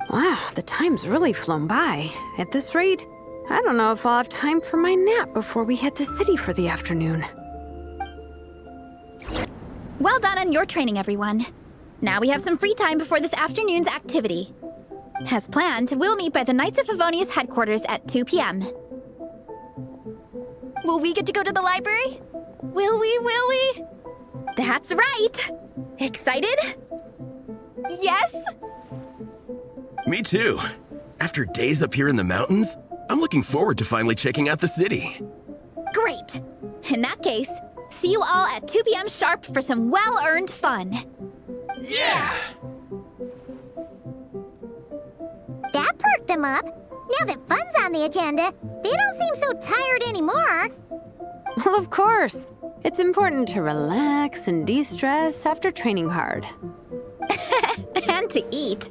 Wow, the time's really flown by. At this rate, I don't know if I'll have time for my nap before we hit the city for the afternoon. Well done on your training, everyone. Now we have some free time before this afternoon's activity. As planned, we'll meet by the Knights of Favonius headquarters at 2 p.m. Will we get to go to the library? Will we? That's right! Excited? Yes! Me too. After days up here in the mountains, I'm looking forward to finally checking out the city. Great! In that case, see you all at 2 p.m. sharp for some well-earned fun. Yeah! That perked them up. Now that fun's on the agenda, they don't seem so tired anymore. Well, of course. It's important to relax and de-stress after training hard. And to eat.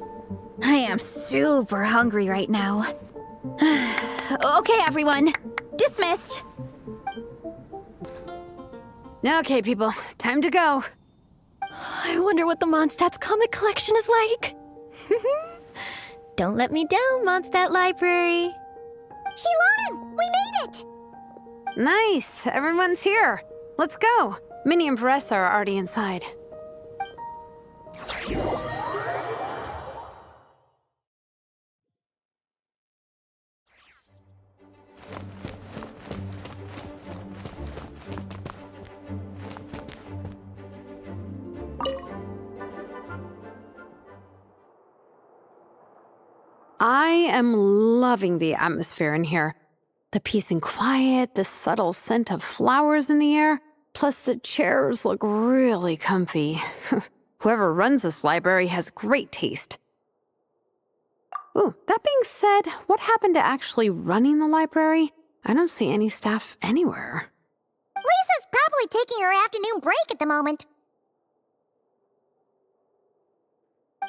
I am super hungry right now. Okay, everyone. Dismissed. Okay, people. Time to go. I wonder what the Mondstadt's comic collection is like. Don't let me down, Mondstadt Library. Shilonen, we made it! Nice. Everyone's here. Let's go. Minnie and Vanessa are already inside. I am loving the atmosphere in here. The peace and quiet, the subtle scent of flowers in the air, plus the chairs look really comfy. Whoever runs this library has great taste. Ooh, that being said, what happened to actually running the library? I don't see any staff anywhere. Lisa's probably taking her afternoon break at the moment.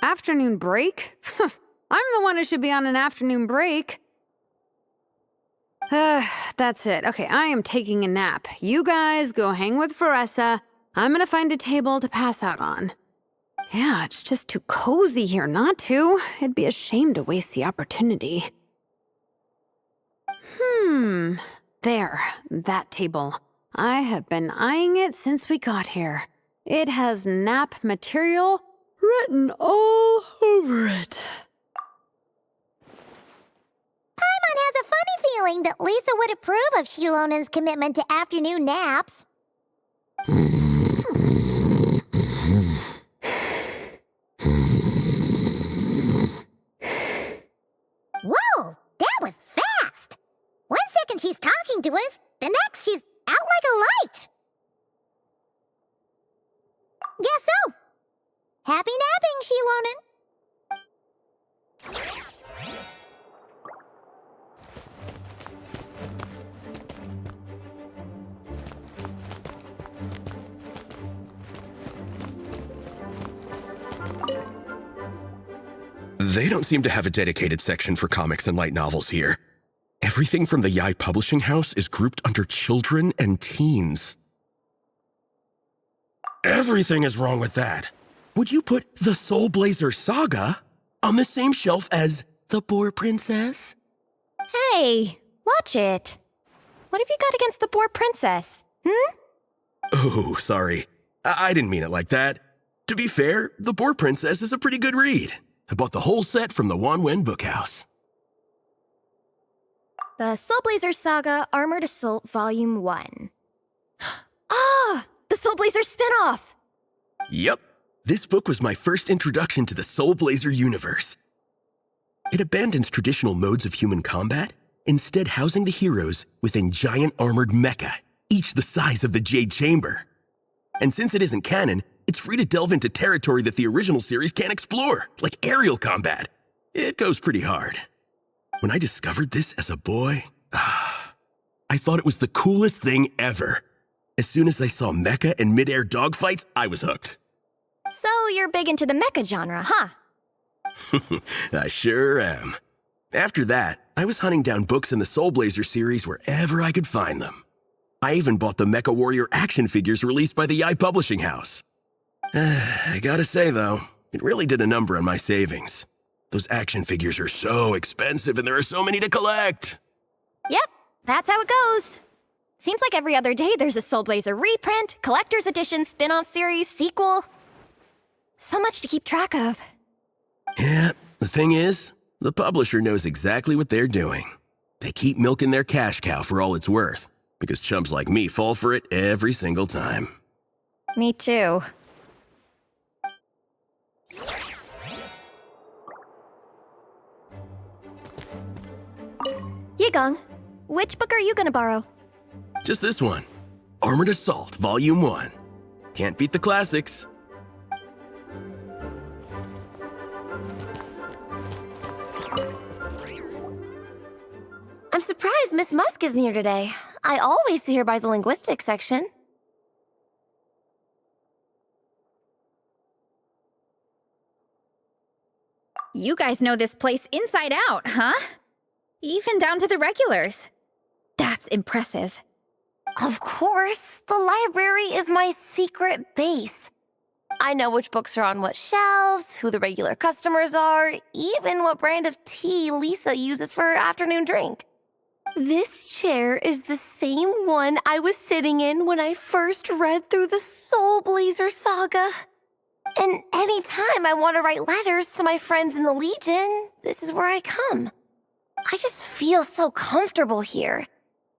Afternoon break? I'm the one who should be on an afternoon break. That's it. Okay, I am taking a nap. You guys go hang with Vanessa. I'm gonna find a table to pass out on. Yeah, it's just too cozy here not to. It'd be a shame to waste the opportunity. There, that table. I have been eyeing it since we got here. It has nap material written all over it. Paimon has a funny feeling that Lisa would approve of Shilonen's commitment to afternoon naps. Whoa, that was fast! 1 second she's talking to us, the next she's out like a light. Guess so. Happy napping, Shilonen. They don't seem to have a dedicated section for comics and light novels here. Everything from the Yai Publishing House is grouped under children and teens. Everything is wrong with that. Would you put the Soulblazer saga on the same shelf as The Boar Princess? Hey, watch it. What have you got against the Boar Princess? Oh, sorry. I didn't mean it like that. To be fair, The Boar Princess is a pretty good read. I bought the whole set from the Wanwen Bookhouse. The Soulblazer Saga Armored Assault Volume 1. Ah! The Soulblazer spinoff! Yep. This book was my first introduction to the Soulblazer universe. It abandons traditional modes of human combat, instead housing the heroes within giant armored mecha, each the size of the Jade Chamber. And since it isn't canon, it's free to delve into territory that the original series can't explore, like aerial combat. It goes pretty hard. When I discovered this as a boy, I thought it was the coolest thing ever. As soon as I saw mecha and mid-air dogfights, I was hooked. So you're big into the mecha genre, huh? I sure am. After that, I was hunting down books in the Soulblazer series wherever I could find them. I even bought the Mecha Warrior action figures released by the Yai Publishing House. I gotta say, though, it really did a number on my savings. Those action figures are so expensive and there are so many to collect. Yep, that's how it goes. Seems like every other day there's a Soulblazer reprint, collector's edition, spin-off series, sequel. So much to keep track of. Yeah, the thing is, The publisher knows exactly what they're doing. They keep milking their cash cow for all it's worth, because chumps like me fall for it every single time. Me too. Yigong, which book are you gonna borrow? Just this one. Armored Assault, Volume 1. Can't beat the classics. I'm surprised Miss Musk isn't here today. I always see her by the linguistics section. You guys know this place inside out, huh? Even down to the regulars. That's impressive. Of course, the library is my secret base. I know which books are on what shelves, who the regular customers are, even what brand of tea Lisa uses for her afternoon drink. This chair is the same one I was sitting in when I first read through the Soulblazer saga. And anytime I want to write letters to my friends in the Legion, this is where I come. I just feel so comfortable here.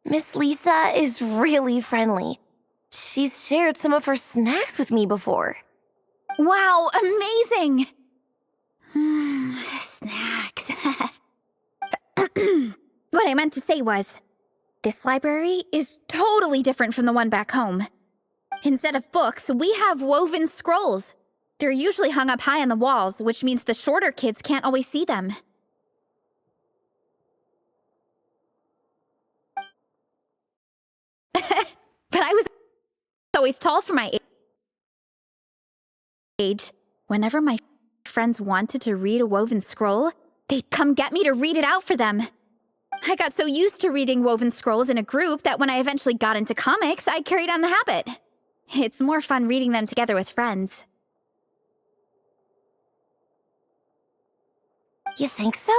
Miss Lisa is really friendly. She's shared some of her snacks with me before. Wow, amazing! Snacks. What I meant to say was, this library is totally different from the one back home. Instead of books, we have woven scrolls. They're usually hung up high on the walls, which means the shorter kids can't always see them. But I was always tall for my age. Whenever my friends wanted to read a woven scroll, they'd come get me to read it out for them. I got so used to reading woven scrolls in a group that when I eventually got into comics, I carried on the habit. It's more fun reading them together with friends. You think so?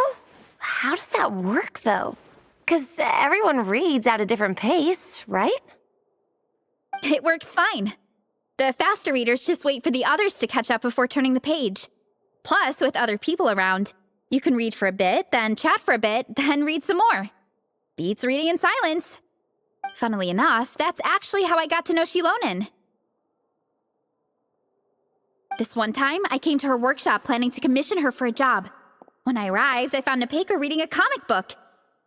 How does that work, though? 'Cause everyone reads at a different pace, right? It works fine. The faster readers just wait for the others to catch up before turning the page. Plus, with other people around, you can read for a bit, then chat for a bit, then read some more. Beats reading in silence. Funnily enough, that's actually how I got to know Shilonen. This one time, I came to her workshop planning to commission her for a job. When I arrived, I found Nepeka reading a comic book.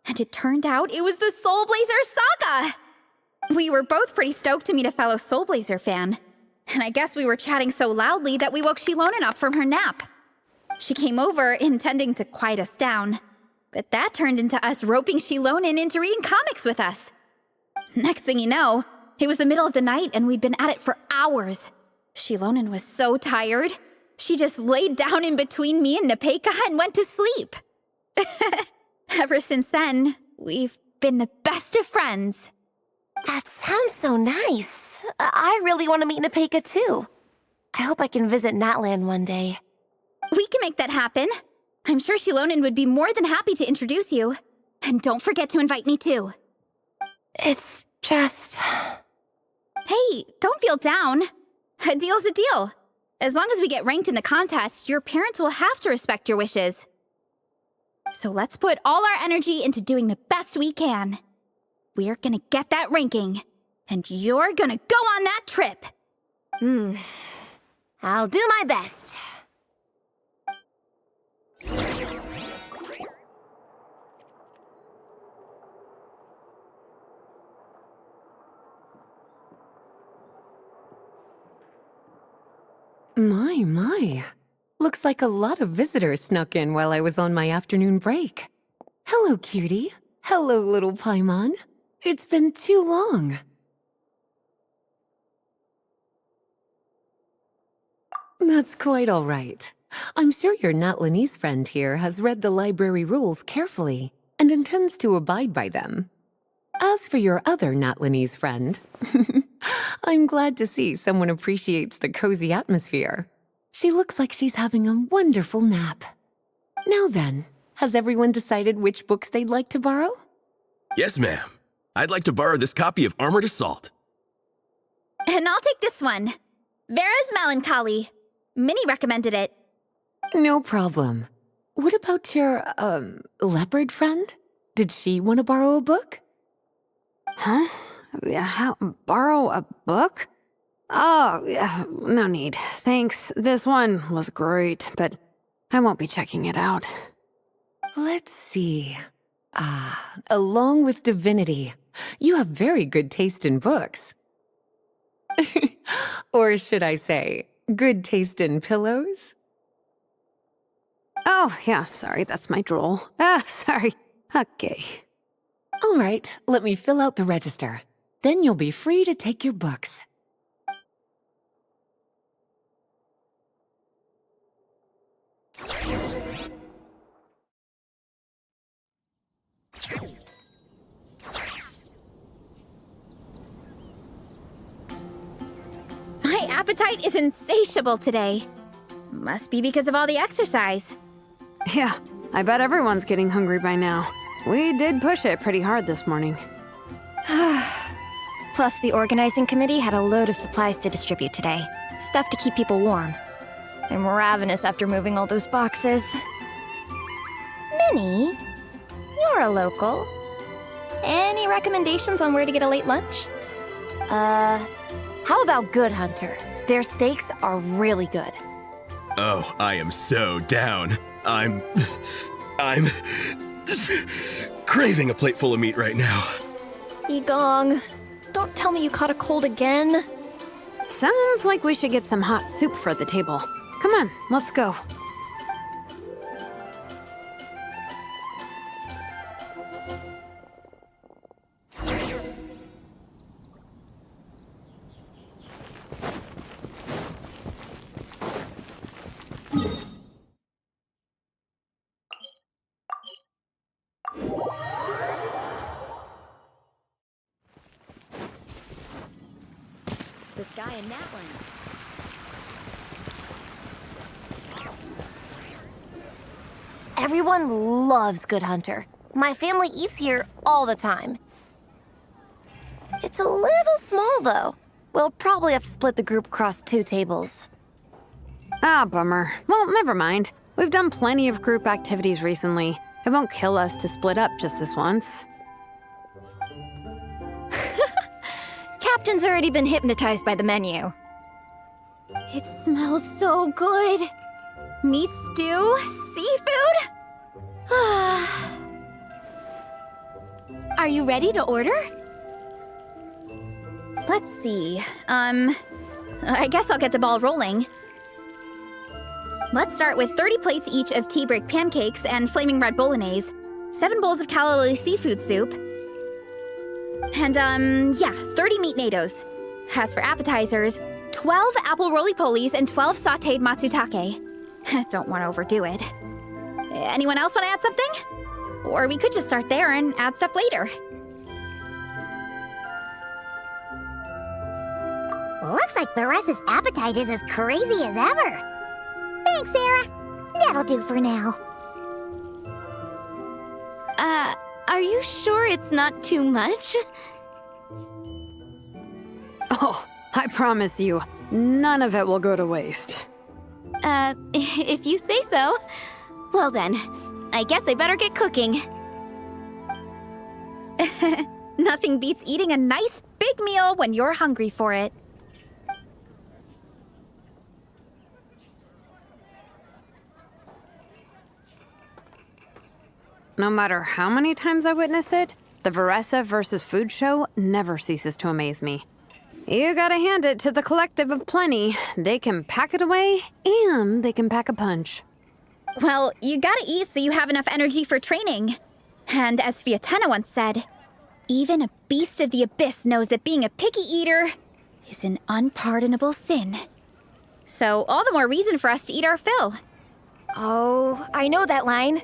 And it turned out it was the Soulblazer saga! We were both pretty stoked to meet a fellow Soulblazer fan. And I guess we were chatting so loudly that we woke Shilonen up from her nap. She came over intending to quiet us down. But that turned into us roping Shilonen into reading comics with us. Next thing you know, it was the middle of the night and we'd been at it for hours. Shilonen was so tired, she just laid down in between me and Nepeka and went to sleep. Ever since then, we've been the best of friends. That sounds so nice. I really want to meet Nepeka too. I hope I can visit Natland one day. We can make that happen. I'm sure Shilonen would be more than happy to introduce you. And don't forget to invite me too. It's just... Hey, don't feel down. A deal's a deal. As long as we get ranked in the contest, your parents will have to respect your wishes. So let's put all our energy into doing the best we can. We're gonna get that ranking, and you're gonna go on that trip. I'll do my best. My. Looks like a lot of visitors snuck in while I was on my afternoon break. Hello, cutie. Hello, little Paimon. It's been too long. That's quite all right. I'm sure your Natlanese friend here has read the library rules carefully and intends to abide by them. As for your other Natlanese friend, I'm glad to see someone appreciates the cozy atmosphere. She looks like she's having a wonderful nap. Now then, has everyone decided which books they'd like to borrow? Yes, ma'am. I'd like to borrow this copy of Armored Assault. And I'll take this one. Vera's Melancholy. Minnie recommended it. No problem. what about your, leopard friend? Did she want to borrow a book? Huh? Borrow a book? Oh, yeah, no need. Thanks. This one was great, but I won't be checking it out. Let's see. Along with divinity, you have very good taste in books. Or should I say, good taste in pillows? Oh, yeah, sorry, that's my drool. Sorry. Okay. All right, let me fill out the register. Then you'll be free to take your books. My appetite is insatiable today. Must be because of all the exercise. Yeah, I bet everyone's getting hungry by now. We did push it pretty hard this morning. Plus, the organizing committee had a load of supplies to distribute today. Stuff to keep people warm. I'm ravenous after moving all those boxes. Minnie, you're a local. Any recommendations on where to get a late lunch? How about Good Hunter? Their steaks are really good. Oh, I am so down. I'm craving a plate full of meat right now. Yigong, don't tell me you caught a cold again. Sounds like we should get some hot soup for the table. Come on, let's go. This guy in Natland. Everyone loves Good Hunter. My family eats here all the time. It's a little small, though. We'll probably have to split the group across 2 tables. Ah, bummer. Well, never mind. We've done plenty of group activities recently. It won't kill us to split up just this once. Captain's already been hypnotized by the menu. It smells so good. Meat stew? Seafood? Are you ready to order? Let's see. I guess I'll get the ball rolling. Let's start with 30 plates each of tea break pancakes and flaming red bolognese, 7 bowls of calla lily seafood soup, and 30 meat natos. As for appetizers, 12 apple roly-polies and 12 sautéed matsutake. Don't want to overdo it. Anyone else want to add something? Or we could just start there and add stuff later. Looks like Beresa's appetite is as crazy as ever. Thanks, Sarah. That'll do for now. Are you sure it's not too much? Oh, I promise you, none of it will go to waste. If you say so. Well then, I guess I better get cooking. Nothing beats eating a nice big meal when you're hungry for it. No matter how many times I witness it, the Veresa versus Food show never ceases to amaze me. You gotta hand it to the collective of plenty. They can pack it away, and they can pack a punch. Well, you gotta eat so you have enough energy for training. And as Fiatena once said, even a beast of the abyss knows that being a picky eater is an unpardonable sin. So all the more reason for us to eat our fill. Oh, I know that line.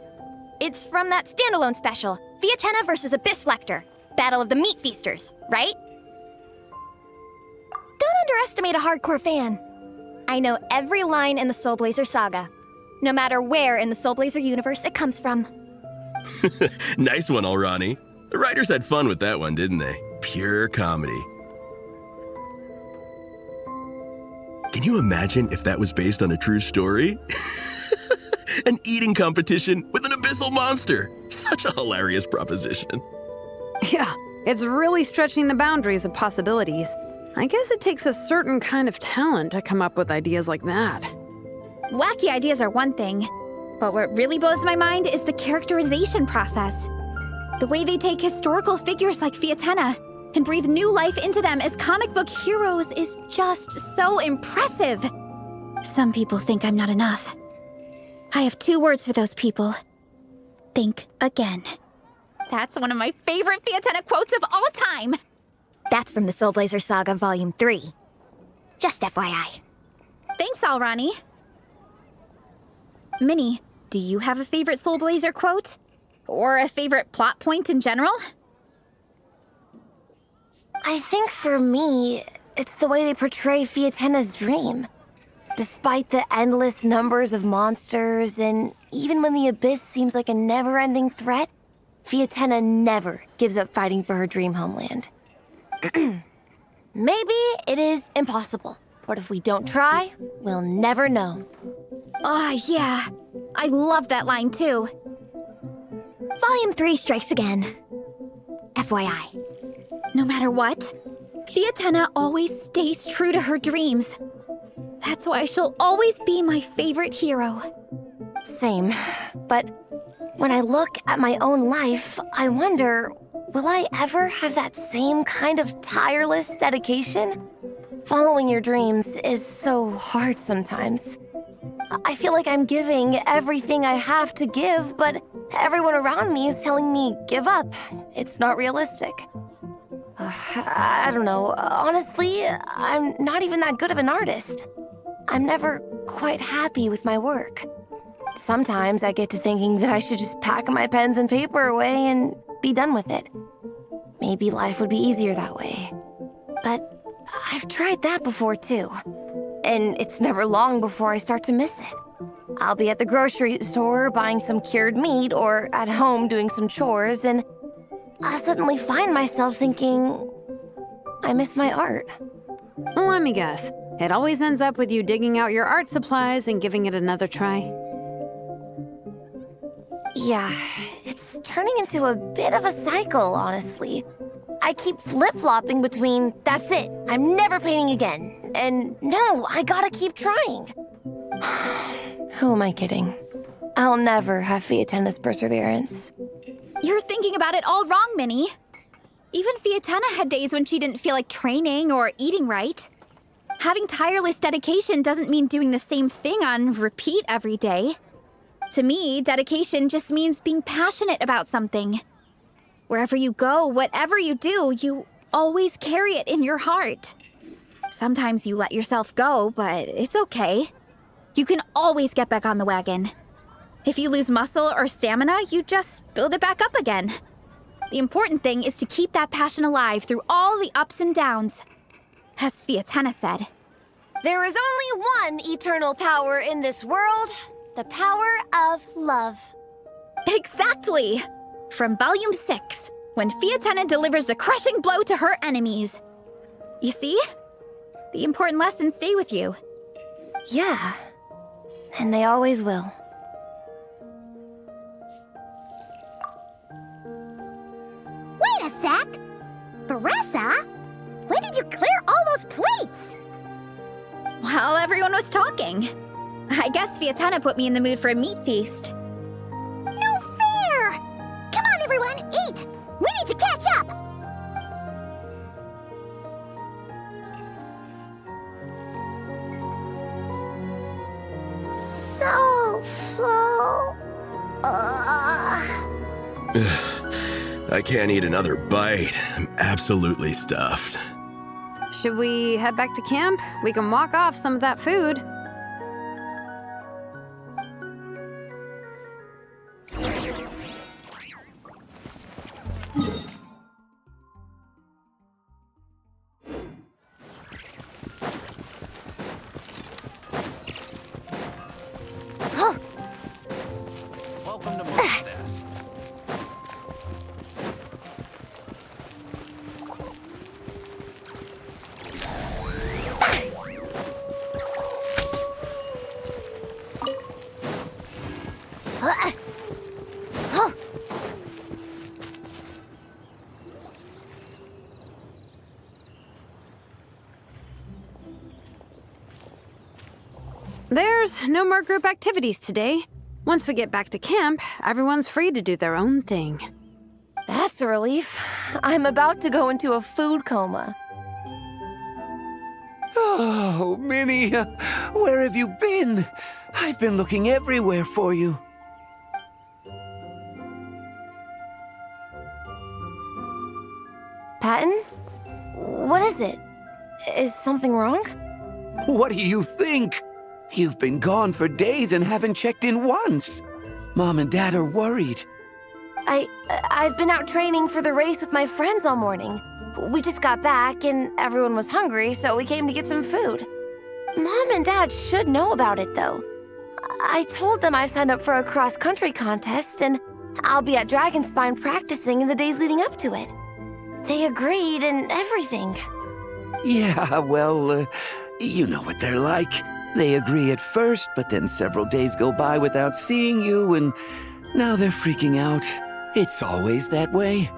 It's from that standalone special, Fiatena versus Abyss Lecter, Battle of the Meat Feasters, right? Don't underestimate a hardcore fan. I know every line in the Soulblazer saga, no matter where in the Soulblazer universe it comes from. Nice one, Alrani. The writers had fun with that one, didn't they? Pure comedy. Can you imagine if that was based on a true story? An eating competition with an abyssal monster. Such a hilarious proposition. Yeah, it's really stretching the boundaries of possibilities. I guess it takes a certain kind of talent to come up with ideas like that. Wacky ideas are one thing, but what really blows my mind is the characterization process. The way they take historical figures like Fiatenna and breathe new life into them as comic book heroes is just so impressive. Some people think I'm not enough. I have 2 words for those people. Think again. That's one of my favorite Fiatenna quotes of all time. That's from the Soulblazer Saga Volume 3. Just FYI. Thanks, Alrani. Minnie, do you have a favorite Soulblazer quote? Or a favorite plot point in general? I think for me, it's the way they portray Fiatenna's dream. Despite the endless numbers of monsters, and even when the Abyss seems like a never-ending threat, Fiatenna never gives up fighting for her dream homeland. Maybe it is impossible, but if we don't try, we'll never know. Oh, yeah. I love that line, too. Volume 3 strikes again. FYI. No matter what, Fiatenna always stays true to her dreams. That's why she'll always be my favorite hero. Same, but when I look at my own life, I wonder, will I ever have that same kind of tireless dedication? Following your dreams is so hard sometimes. I feel like I'm giving everything I have to give, but everyone around me is telling me, give up. It's not realistic. I don't know. Honestly, I'm not even that good of an artist. I'm never quite happy with my work. Sometimes I get to thinking that I should just pack my pens and paper away and be done with it. Maybe life would be easier that way. But I've tried that before too. And it's never long before I start to miss it. I'll be at the grocery store buying some cured meat or at home doing some chores, and I'll suddenly find myself thinking, I miss my art. Well, let me guess. It always ends up with you digging out your art supplies and giving it another try. Yeah, it's turning into a bit of a cycle, honestly. I keep flip-flopping between, that's it, I'm never painting again, and no, I gotta keep trying. Who am I kidding? I'll never have Fiatenna's perseverance. You're thinking about it all wrong, Minnie. Even Fiatenna had days when she didn't feel like training or eating right. Having tireless dedication doesn't mean doing the same thing on repeat every day. To me, dedication just means being passionate about something. Wherever you go, whatever you do, you always carry it in your heart. Sometimes you let yourself go, but it's okay. You can always get back on the wagon. If you lose muscle or stamina, you just build it back up again. The important thing is to keep that passion alive through all the ups and downs. As Fiatenna said, there is only one eternal power in this world, the power of love. Exactly! From Volume 6, when Fiatenna delivers the crushing blow to her enemies. You see? The important lessons stay with you. Yeah, and they always will. Wait a sec! Veressa? When did you clear all those plates? While everyone was talking. I guess Fiatenna put me in the mood for a meat feast. No fair! Come on, everyone, eat! We need to catch up! So full. I can't eat another bite. I'm absolutely stuffed. Should we head back to camp? We can walk off some of that food. Welcome to Mondstadt. There's no more group activities today. Once we get back to camp, everyone's free to do their own thing. That's a relief. I'm about to go into a food coma. Oh, Minnie, where have you been? I've been looking everywhere for you. Patton? What is it? Is something wrong? What do you think? You've been gone for days and haven't checked in once. Mom and Dad are worried. I've been out training for the race with my friends all morning. We just got back and everyone was hungry, so we came to get some food. Mom and Dad should know about it, though. I told them I signed up for a cross-country contest and I'll be at Dragonspine practicing in the days leading up to it. They agreed and everything. Yeah, well, you know what they're like. They agree at first, but then several days go by without seeing you, and now they're freaking out. It's always that way.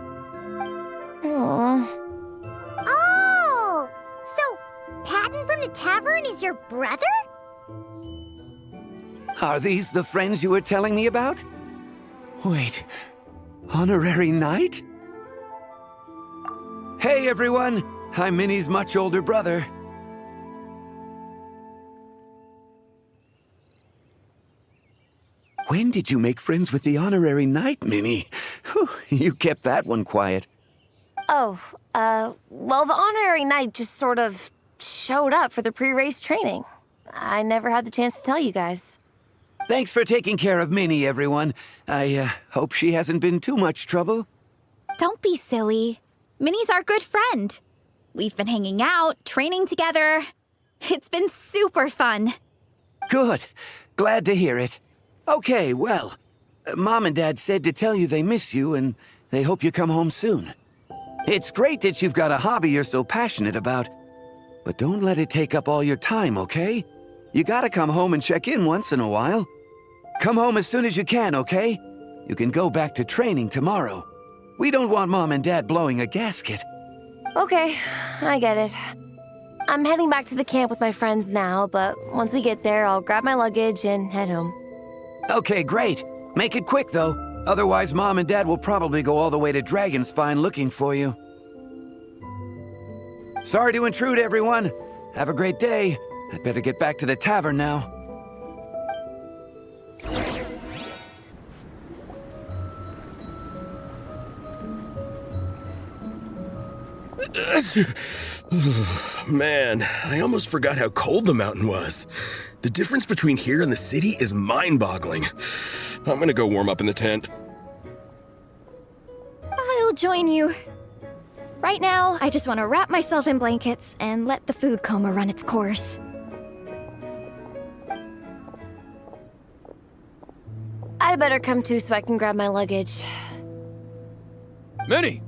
Aww. Oh! So, Patton from the tavern is your brother? Are these the friends you were telling me about? Wait, honorary knight? Hey everyone, I'm Minnie's much older brother. When did you make friends with the honorary knight, Minnie? Whew, you kept that one quiet. Oh, well, the honorary knight just sort of showed up for the pre-race training. I never had the chance to tell you guys. Thanks for taking care of Minnie, everyone. I hope she hasn't been too much trouble. Don't be silly. Minnie's our good friend. We've been hanging out, training together. It's been super fun. Good. Glad to hear it. Okay, well, Mom and Dad said to tell you they miss you and they hope you come home soon. It's great that you've got a hobby you're so passionate about, but don't let it take up all your time, okay? You gotta come home and check in once in a while. Come home as soon as you can, okay? You can go back to training tomorrow. We don't want Mom and Dad blowing a gasket. Okay, I get it. I'm heading back to the camp with my friends now, but once we get there, I'll grab my luggage and head home. Okay, great. Make it quick, though. Otherwise, Mom and Dad will probably go all the way to Dragonspine looking for you. Sorry to intrude, everyone. Have a great day. I'd better get back to the tavern now. Man, I almost forgot how cold the mountain was. The difference between here and the city is mind-boggling. I'm gonna go warm up in the tent. I'll join you. Right now, I just want to wrap myself in blankets and let the food coma run its course. I'd better come too so I can grab my luggage. Minnie!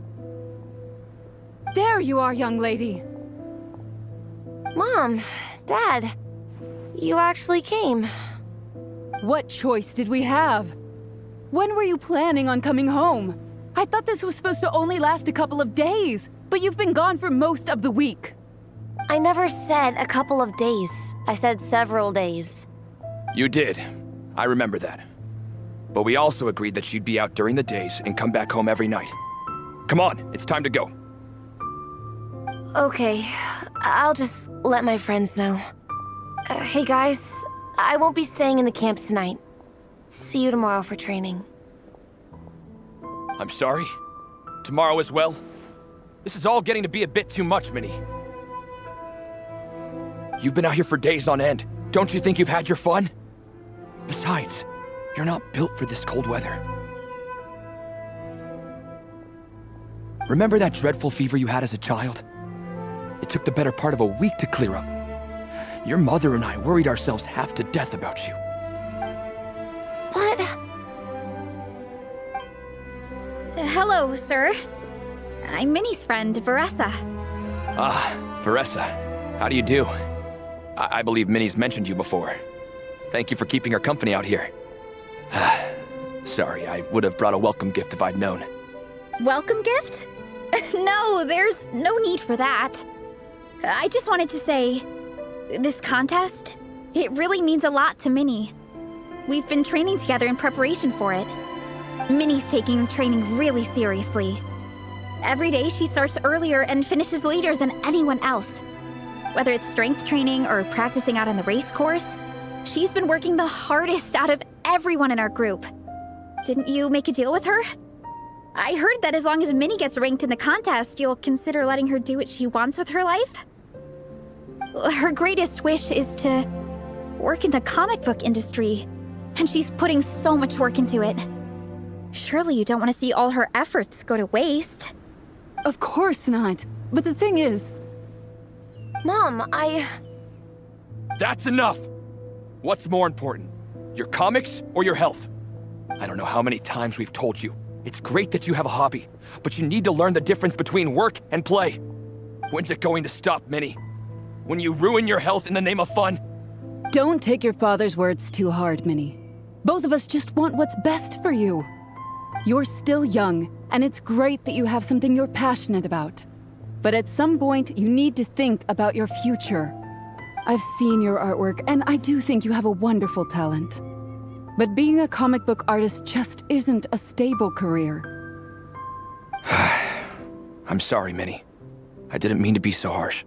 There you are, young lady. Mom, Dad, you actually came. What choice did we have? When were you planning on coming home? I thought this was supposed to only last a couple of days, but you've been gone for most of the week. I never said a couple of days. I said several days. You did. I remember that. But we also agreed that you'd be out during the days and come back home every night. Come on, it's time to go. Okay, I'll just let my friends know. Hey guys, I won't be staying in the camp tonight. See you tomorrow for training. I'm sorry. Tomorrow as well. This is all getting to be a bit too much, Minnie. You've been out here for days on end. Don't you think you've had your fun? Besides, you're not built for this cold weather. Remember that dreadful fever you had as a child? It took the better part of a week to clear up. Your mother and I worried ourselves half to death about you. What? Hello, sir. I'm Minnie's friend, Veressa. Ah, Veressa. How do you do? I believe Minnie's mentioned you before. Thank you for keeping her company out here. Sorry, I would have brought a welcome gift if I'd known. Welcome gift? No, there's no need for that. I just wanted to say, this contest, it really means a lot to Minnie. We've been training together in preparation for it. Minnie's taking training really seriously. Every day she starts earlier and finishes later than anyone else. Whether it's strength training or practicing out on the race course, she's been working the hardest out of everyone in our group. Didn't you make a deal with her? I heard that as long as Minnie gets ranked in the contest, you'll consider letting her do what she wants with her life? Her greatest wish is to work in the comic book industry, and she's putting so much work into it. Surely you don't want to see all her efforts go to waste. Of course not. But the thing is... Mom, That's enough! What's more important? Your comics or your health? I don't know how many times we've told you. It's great that you have a hobby, but you need to learn the difference between work and play. When's it going to stop, Minnie? When you ruin your health in the name of fun? Don't take your father's words too hard, Minnie. Both of us just want what's best for you. You're still young, and it's great that you have something you're passionate about. But at some point, you need to think about your future. I've seen your artwork, and I do think you have a wonderful talent. But being a comic book artist just isn't a stable career. I'm sorry, Minnie. I didn't mean to be so harsh.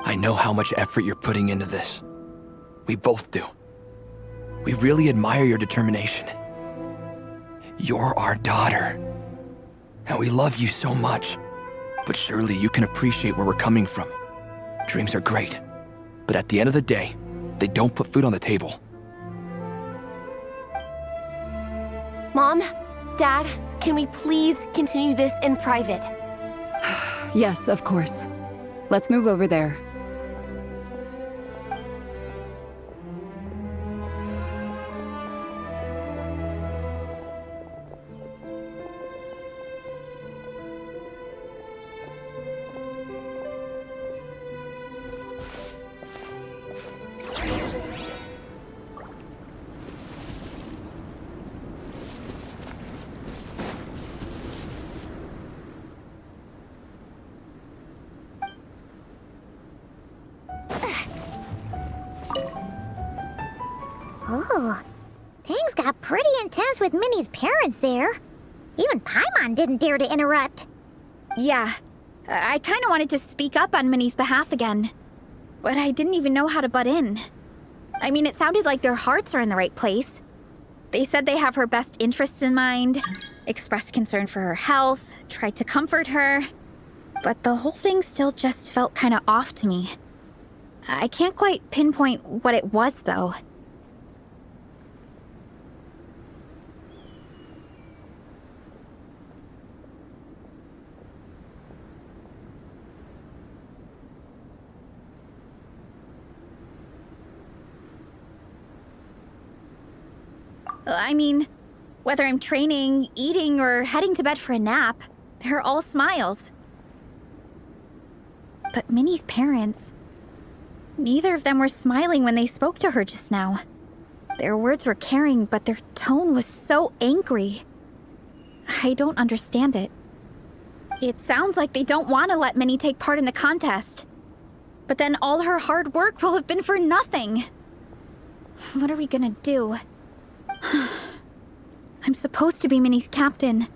I know how much effort you're putting into this. We both do. We really admire your determination. You're our daughter. And we love you so much. But surely you can appreciate where we're coming from. Dreams are great. But at the end of the day, they don't put food on the table. Mom, Dad, can we please continue this in private? Yes, of course. Let's move over there. Oh, things got pretty intense with Minnie's parents there. Even Paimon didn't dare to interrupt. Yeah, I kind of wanted to speak up on Minnie's behalf again. But I didn't even know how to butt in. I mean, it sounded like their hearts are in the right place. They said they have her best interests in mind, expressed concern for her health, tried to comfort her. But the whole thing still just felt kind of off to me. I can't quite pinpoint what it was, though. I mean, whether I'm training, eating, or heading to bed for a nap, they're all smiles. But Minnie's parents, neither of them were smiling when they spoke to her just now. Their words were caring, but their tone was so angry. I don't understand it. It sounds like they don't want to let Minnie take part in the contest. But then all her hard work will have been for nothing. What are we gonna do? I'm supposed to be Minnie's captain,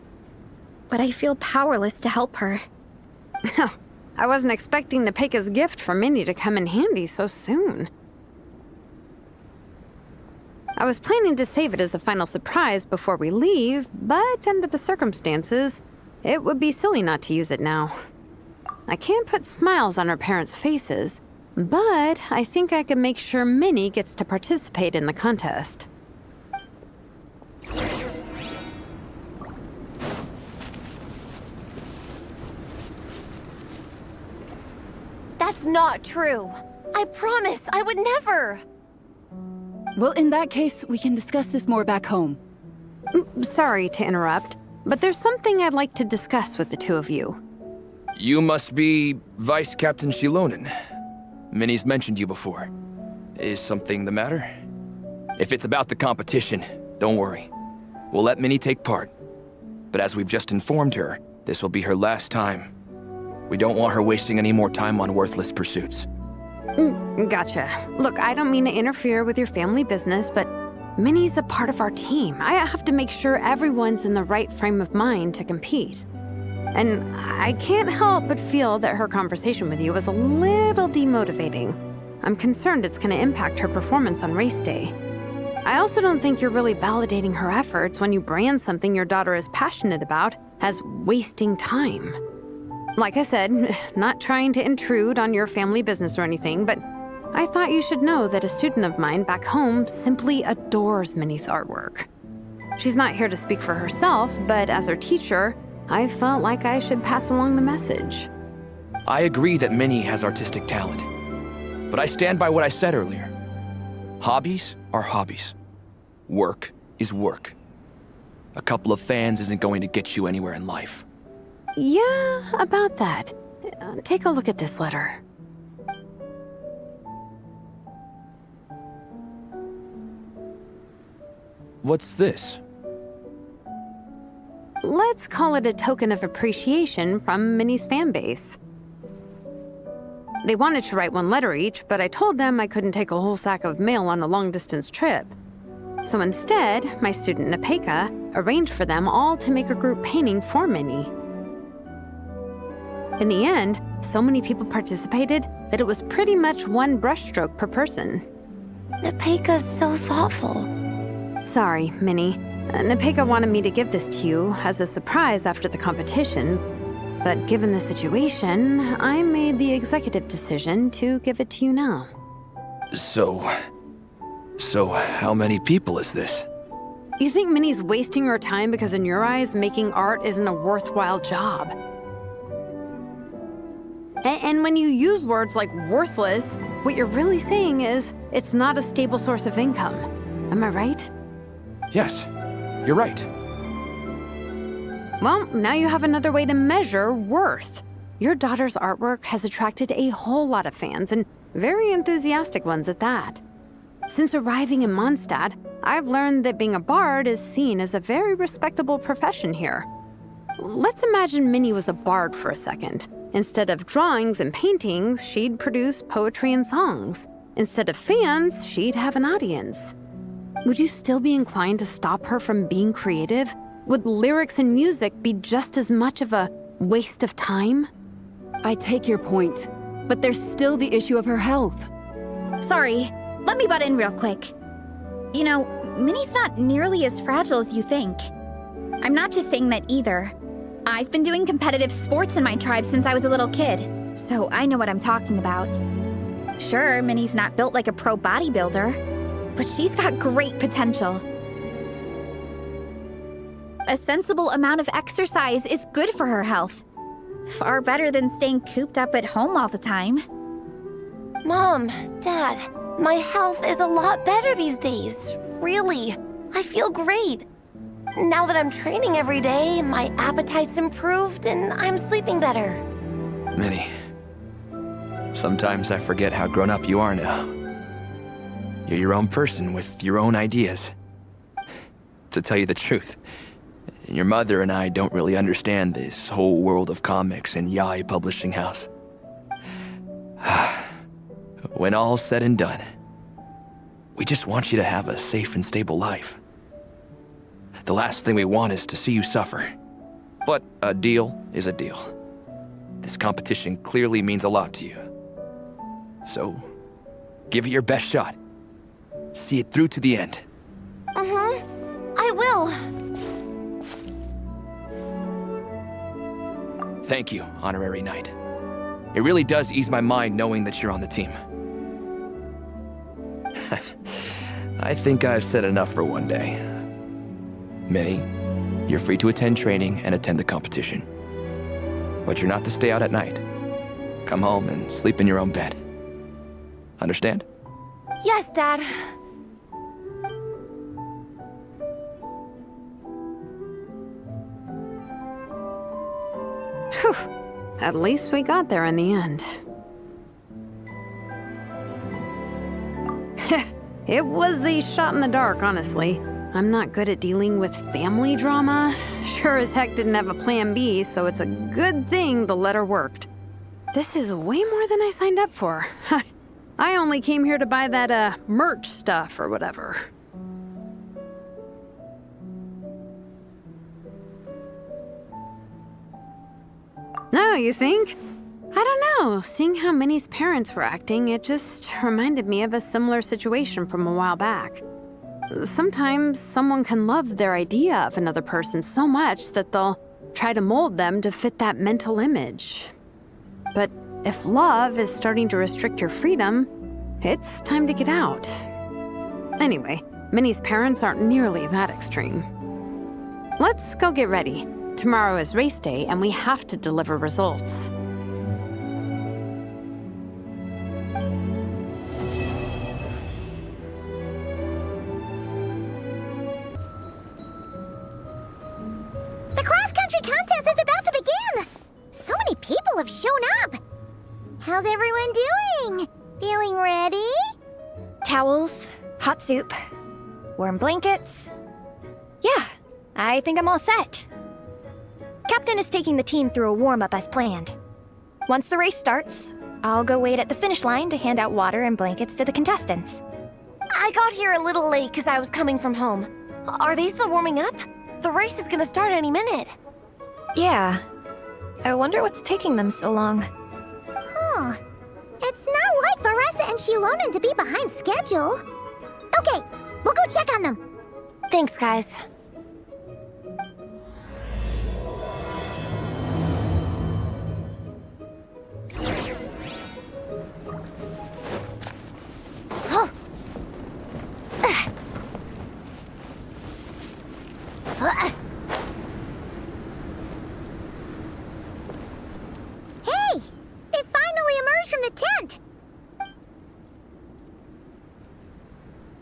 but I feel powerless to help her. I wasn't expecting the Peka's gift from Minnie to come in handy so soon. I was planning to save it as a final surprise before we leave, but under the circumstances, it would be silly not to use it now. I can't put smiles on her parents' faces, but I think I can make sure Minnie gets to participate in the contest. That's not true. I promise I would never. Well, in that case, we can discuss this more back home. Sorry to interrupt, but there's something I'd like to discuss with the two of you. You must be Vice Captain Shilonen. Minnie's mentioned you before. Is something the matter? If it's about the competition, don't worry. We'll let Minnie take part. But as we've just informed her, this will be her last time. We don't want her wasting any more time on worthless pursuits. Gotcha. Look, I don't mean to interfere with your family business, but Minnie's a part of our team. I have to make sure everyone's in the right frame of mind to compete. And I can't help but feel that her conversation with you was a little demotivating. I'm concerned it's going to impact her performance on race day. I also don't think you're really validating her efforts when you brand something your daughter is passionate about as wasting time. Like I said, not trying to intrude on your family business or anything, but I thought you should know that a student of mine back home simply adores Minnie's artwork. She's not here to speak for herself, but as her teacher, I felt like I should pass along the message. I agree that Minnie has artistic talent. But I stand by what I said earlier. Hobbies are hobbies. Work is work. A couple of fans isn't going to get you anywhere in life. Yeah, about that. Take a look at this letter. What's this? Let's call it a token of appreciation from Minnie's fan base. They wanted to write one letter each, but I told them I couldn't take a whole sack of mail on a long-distance trip. So instead, my student Nepeka arranged for them all to make a group painting for Minnie. In the end, so many people participated that it was pretty much one brushstroke per person. Nepeka's so thoughtful. Sorry, Minnie. Nepeka wanted me to give this to you as a surprise after the competition, but given the situation, I made the executive decision to give it to you now. So how many people is this? You think Minnie's wasting her time because in your eyes, making art isn't a worthwhile job? And when you use words like worthless, what you're really saying is it's not a stable source of income. Am I right? Yes, you're right. Well, now you have another way to measure worth. Your daughter's artwork has attracted a whole lot of fans, and very enthusiastic ones at that. Since arriving in Mondstadt, I've learned that being a bard is seen as a very respectable profession here. Let's imagine Minnie was a bard for a second. Instead of drawings and paintings, she'd produce poetry and songs. Instead of fans, she'd have an audience. Would you still be inclined to stop her from being creative? Would lyrics and music be just as much of a waste of time? I take your point, but there's still the issue of her health. Sorry, let me butt in real quick. You know, Minnie's not nearly as fragile as you think. I'm not just saying that either. I've been doing competitive sports in my tribe since I was a little kid, so I know what I'm talking about. Sure, Minnie's not built like a pro bodybuilder, but she's got great potential. A sensible amount of exercise is good for her health. Far better than staying cooped up at home all the time. Mom, Dad, my health is a lot better these days. Really, I feel great. Now that I'm training every day, my appetite's improved and I'm sleeping better. Minnie, sometimes I forget how grown up you are now. You're your own person with your own ideas. To tell you the truth, your mother and I don't really understand this whole world of comics and Yaoi Publishing House. When all's said and done, we just want you to have a safe and stable life. The last thing we want is to see you suffer. But a deal is a deal. This competition clearly means a lot to you. So, give it your best shot. See it through to the end. I will. Thank you, Honorary Knight. It really does ease my mind knowing that you're on the team. I think I've said enough for one day. Minnie, you're free to attend training and attend the competition. But you're not to stay out at night. Come home and sleep in your own bed. Understand? Yes, Dad. Whew. At least we got there in the end. It was a shot in the dark, honestly. I'm not good at dealing with family drama. Sure as heck didn't have a plan B, so it's a good thing the letter worked. This is way more than I signed up for. I only came here to buy that, merch stuff or whatever. No, you think? I don't know. Seeing how Minnie's parents were acting, it just reminded me of a similar situation from a while back. Sometimes someone can love their idea of another person so much that they'll try to mold them to fit that mental image. But if love is starting to restrict your freedom, it's time to get out. Anyway, Minnie's parents aren't nearly that extreme. Let's go get ready. Tomorrow is race day, and we have to deliver results. The cross-country contest is about to begin! So many people have shown up! How's everyone doing? Feeling ready? Towels, hot soup, warm blankets. Yeah, I think I'm all set. Captain is taking the team through a warm-up as planned. Once the race starts, I'll go wait at the finish line to hand out water and blankets to the contestants. I got here a little late because I was coming from home. Are they still warming up? The race is gonna start any minute. Yeah. I wonder what's taking them so long. Huh. It's not like Veressa and Shilonen to be behind schedule. Okay, we'll go check on them. Thanks, guys. Hey! They finally emerged from the tent!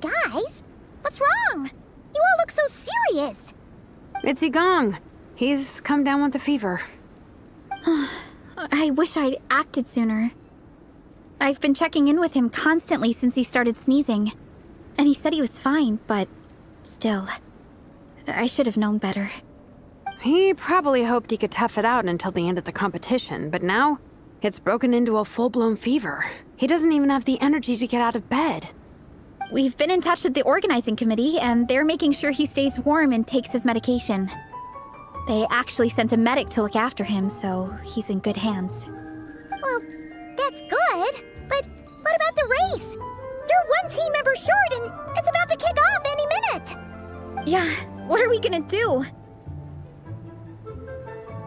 Guys, what's wrong? You all look so serious. It's Igong. He's come down with a fever. I wish I'd acted sooner. I've been checking in with him constantly since he started sneezing. And he said he was fine, but still, I should have known better. He probably hoped he could tough it out until the end of the competition, but now it's broken into a full-blown fever. He doesn't even have the energy to get out of bed. We've been in touch with the organizing committee, and they're making sure he stays warm and takes his medication. They actually sent a medic to look after him, so he's in good hands. Well, that's good, but what about the race? You're one team member short, and it's about to kick off any minute. Yeah, what are we gonna do?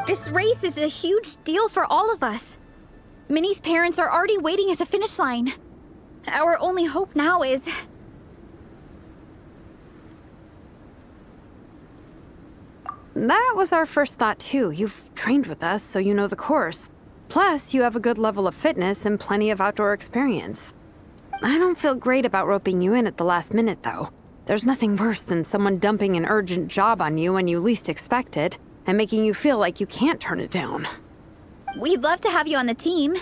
This race is a huge deal for all of us. Minnie's parents are already waiting at the finish line. Our only hope now is... That was our first thought too. You've trained with us, so you know the course. Plus, you have a good level of fitness and plenty of outdoor experience. I don't feel great about roping you in at the last minute, though. There's nothing worse than someone dumping an urgent job on you when you least expect it, and making you feel like you can't turn it down. We'd love to have you on the team,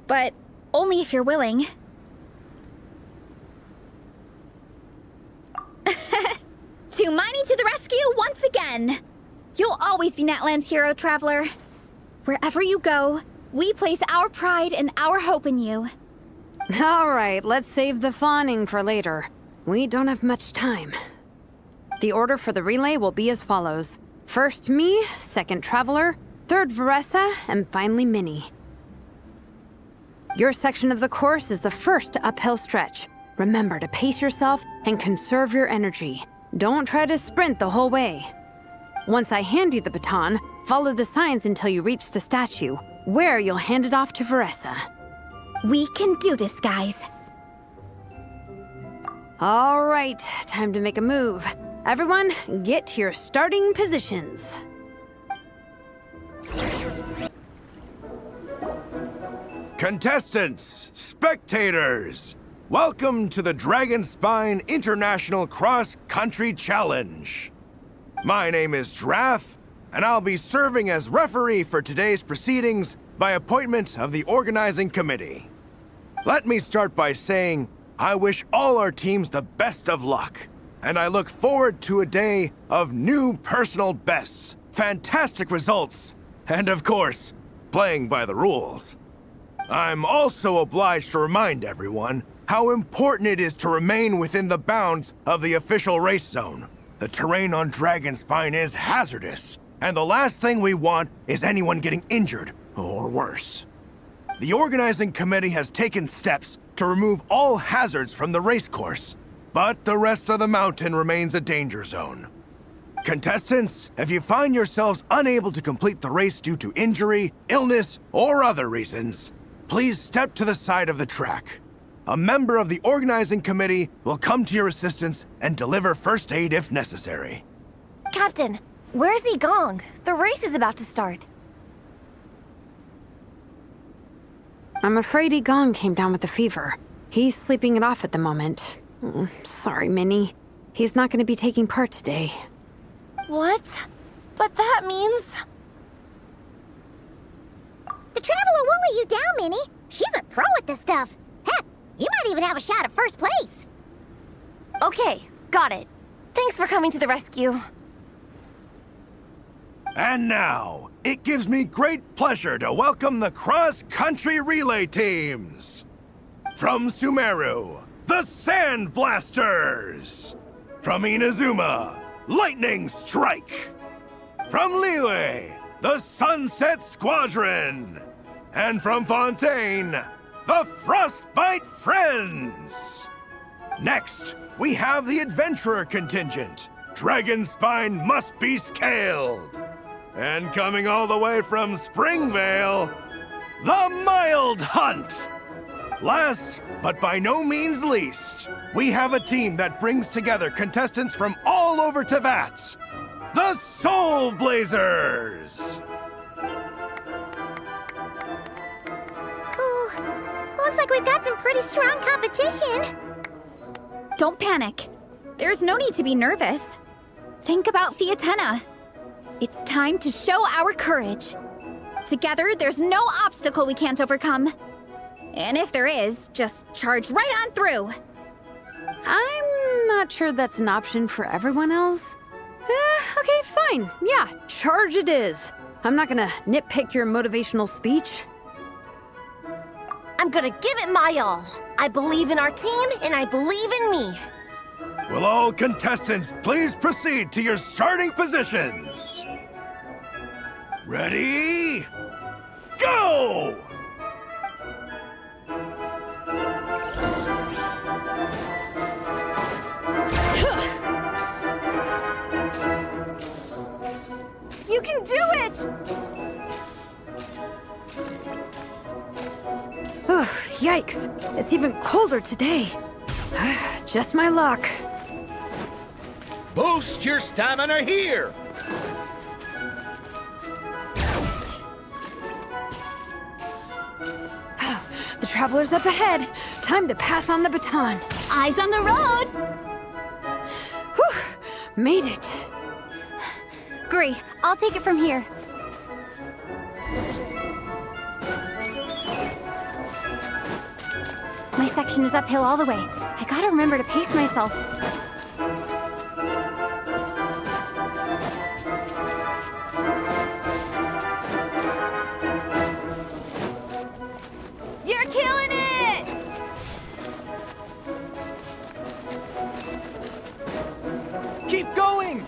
but only if you're willing. Tumani to the rescue once again! You'll always be Natlan's hero, Traveler. Wherever you go, we place our pride and our hope in you. All right, let's save the fawning for later. We don't have much time. The order for the relay will be as follows. First me, second Traveler, third Veressa, and finally Minnie. Your section of the course is the first uphill stretch. Remember to pace yourself and conserve your energy. Don't try to sprint the whole way. Once I hand you the baton, follow the signs until you reach the statue, where you'll hand it off to Veressa. We can do this, guys. All right, time to make a move. Everyone, get to your starting positions. Contestants, spectators, welcome to the Dragonspine International Cross Country Challenge. My name is Draff, and I'll be serving as referee for today's proceedings by appointment of the organizing committee. Let me start by saying I wish all our teams the best of luck, and I look forward to a day of new personal bests, fantastic results, and of course, playing by the rules. I'm also obliged to remind everyone how important it is to remain within the bounds of the official race zone. The terrain on Dragonspine is hazardous, and the last thing we want is anyone getting injured, or worse. The organizing committee has taken steps to remove all hazards from the race course, but the rest of the mountain remains a danger zone. Contestants, if you find yourselves unable to complete the race due to injury, illness, or other reasons, please step to the side of the track. A member of the organizing committee will come to your assistance and deliver first aid if necessary. Captain, where's Gong? The race is about to start. I'm afraid Gong came down with a fever. He's sleeping it off at the moment. Sorry, Minnie. He's not going to be taking part today. What? But that means... The Traveler won't let you down, Minnie. She's a pro at this stuff. Heck, you might even have a shot at first place. Okay, got it. Thanks for coming to the rescue. And now, it gives me great pleasure to welcome the cross-country relay teams. From Sumeru, the Sand Blasters. From Inazuma, Lightning Strike. From Liyue, the Sunset Squadron. And from Fontaine, the Frostbite Friends. Next, we have the Adventurer contingent. Dragonspine must be scaled. And coming all the way from Springvale, the Mild Hunt. Last, but by no means least, we have a team that brings together contestants from all over Teyvat. The Soulblazers! Looks like we've got some pretty strong competition. Don't panic. There's no need to be nervous. Think about Fiatenna. It's time to show our courage. Together, there's no obstacle we can't overcome. And if there is, just charge right on through. I'm not sure that's an option for everyone else. Okay, fine. Yeah, charge it is. I'm not gonna nitpick your motivational speech. I'm gonna give it my all. I believe in our team, and I believe in me. Will all contestants please proceed to your starting positions? Ready? Go! You can do it! Yikes, it's even colder today. Just my luck. Boost your stamina here! The Traveler's up ahead. Time to pass on the baton. Eyes on the road! Whew, made it. Great, I'll take it from here. My section is uphill all the way. I gotta remember to pace myself. You're killing it! Keep going!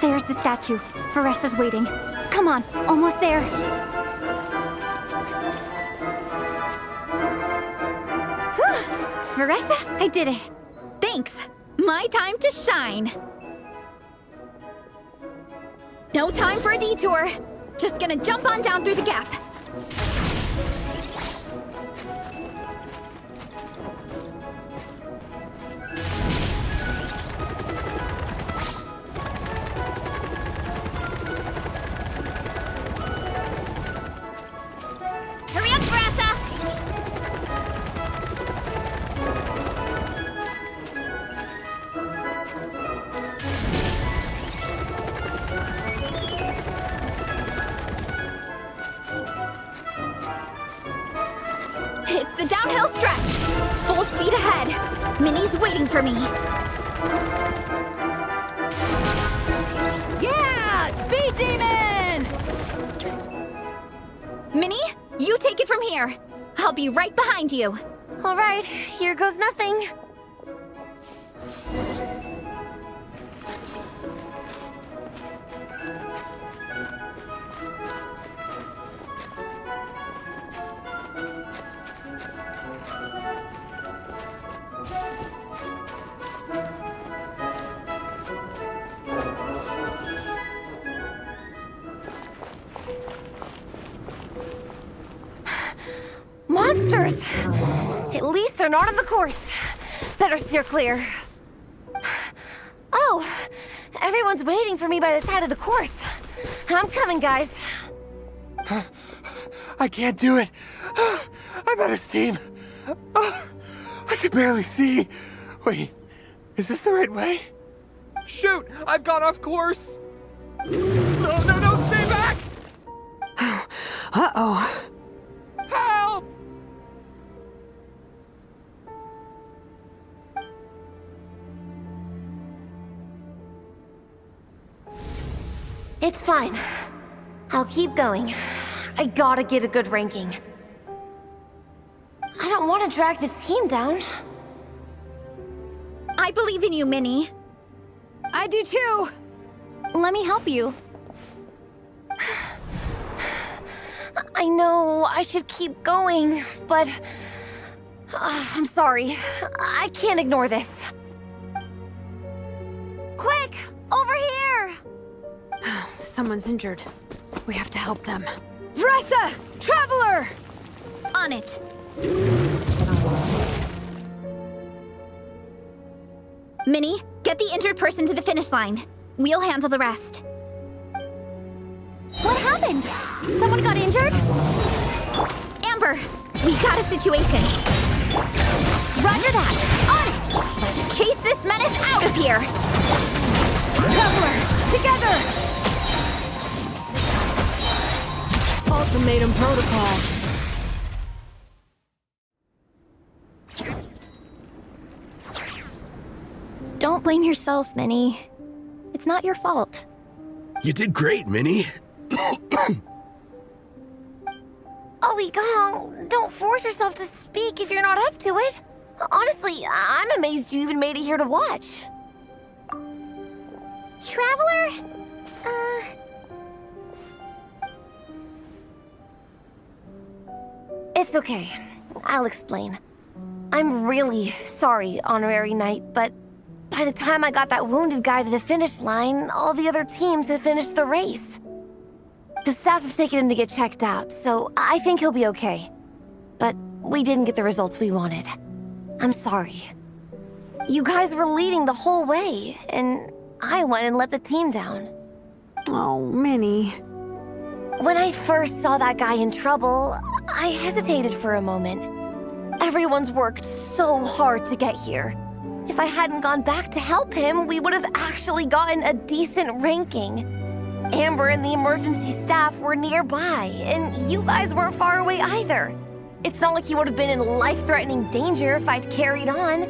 There's the statue. Varessa's waiting. Come on, almost there. Whew. Varessa, I did it. Thanks. My time to shine. No time for a detour. Just gonna jump on down through the gap. Minnie's waiting for me. Yeah! Speed Demon! Minnie, you take it from here. I'll be right behind you. All right, here goes nothing. Monsters! At least they're not on the course. Better steer clear. Oh, everyone's waiting for me by the side of the course. I'm coming, guys. I can't do it. I'm out of steam. I can barely see. Wait, is this the right way? Shoot! I've gone off course! No, stay back! Uh-oh. Help! It's fine. I'll keep going. I gotta get a good ranking. I don't want to drag this team down. I believe in you, Minnie. I do too. Let me help you. I know I should keep going, but... I'm sorry. I can't ignore this. Quick! Over here! Someone's injured. We have to help them. Vressa! Traveler! On it. Minnie, get the injured person to the finish line. We'll handle the rest. What happened? Someone got injured? Amber, we got a situation. Roger that. On it! Let's chase this menace out of here. Traveler, together! Ultimatum protocol. Don't blame yourself, Minnie. It's not your fault. You did great, Minnie. Ollie Gong, don't force yourself to speak if you're not up to it. Honestly, I'm amazed you even made it here to watch. Traveler? It's okay. I'll explain. I'm really sorry, Honorary Knight, but by the time I got that wounded guy to the finish line, all the other teams had finished the race. The staff have taken him to get checked out, so I think he'll be okay. But we didn't get the results we wanted. I'm sorry. You guys were leading the whole way, and I went and let the team down. Oh, Minnie. When I first saw that guy in trouble, I hesitated for a moment. Everyone's worked so hard to get here. If I hadn't gone back to help him, we would have actually gotten a decent ranking. Amber and the emergency staff were nearby, and you guys weren't far away either. It's not like he would have been in life-threatening danger if I'd carried on.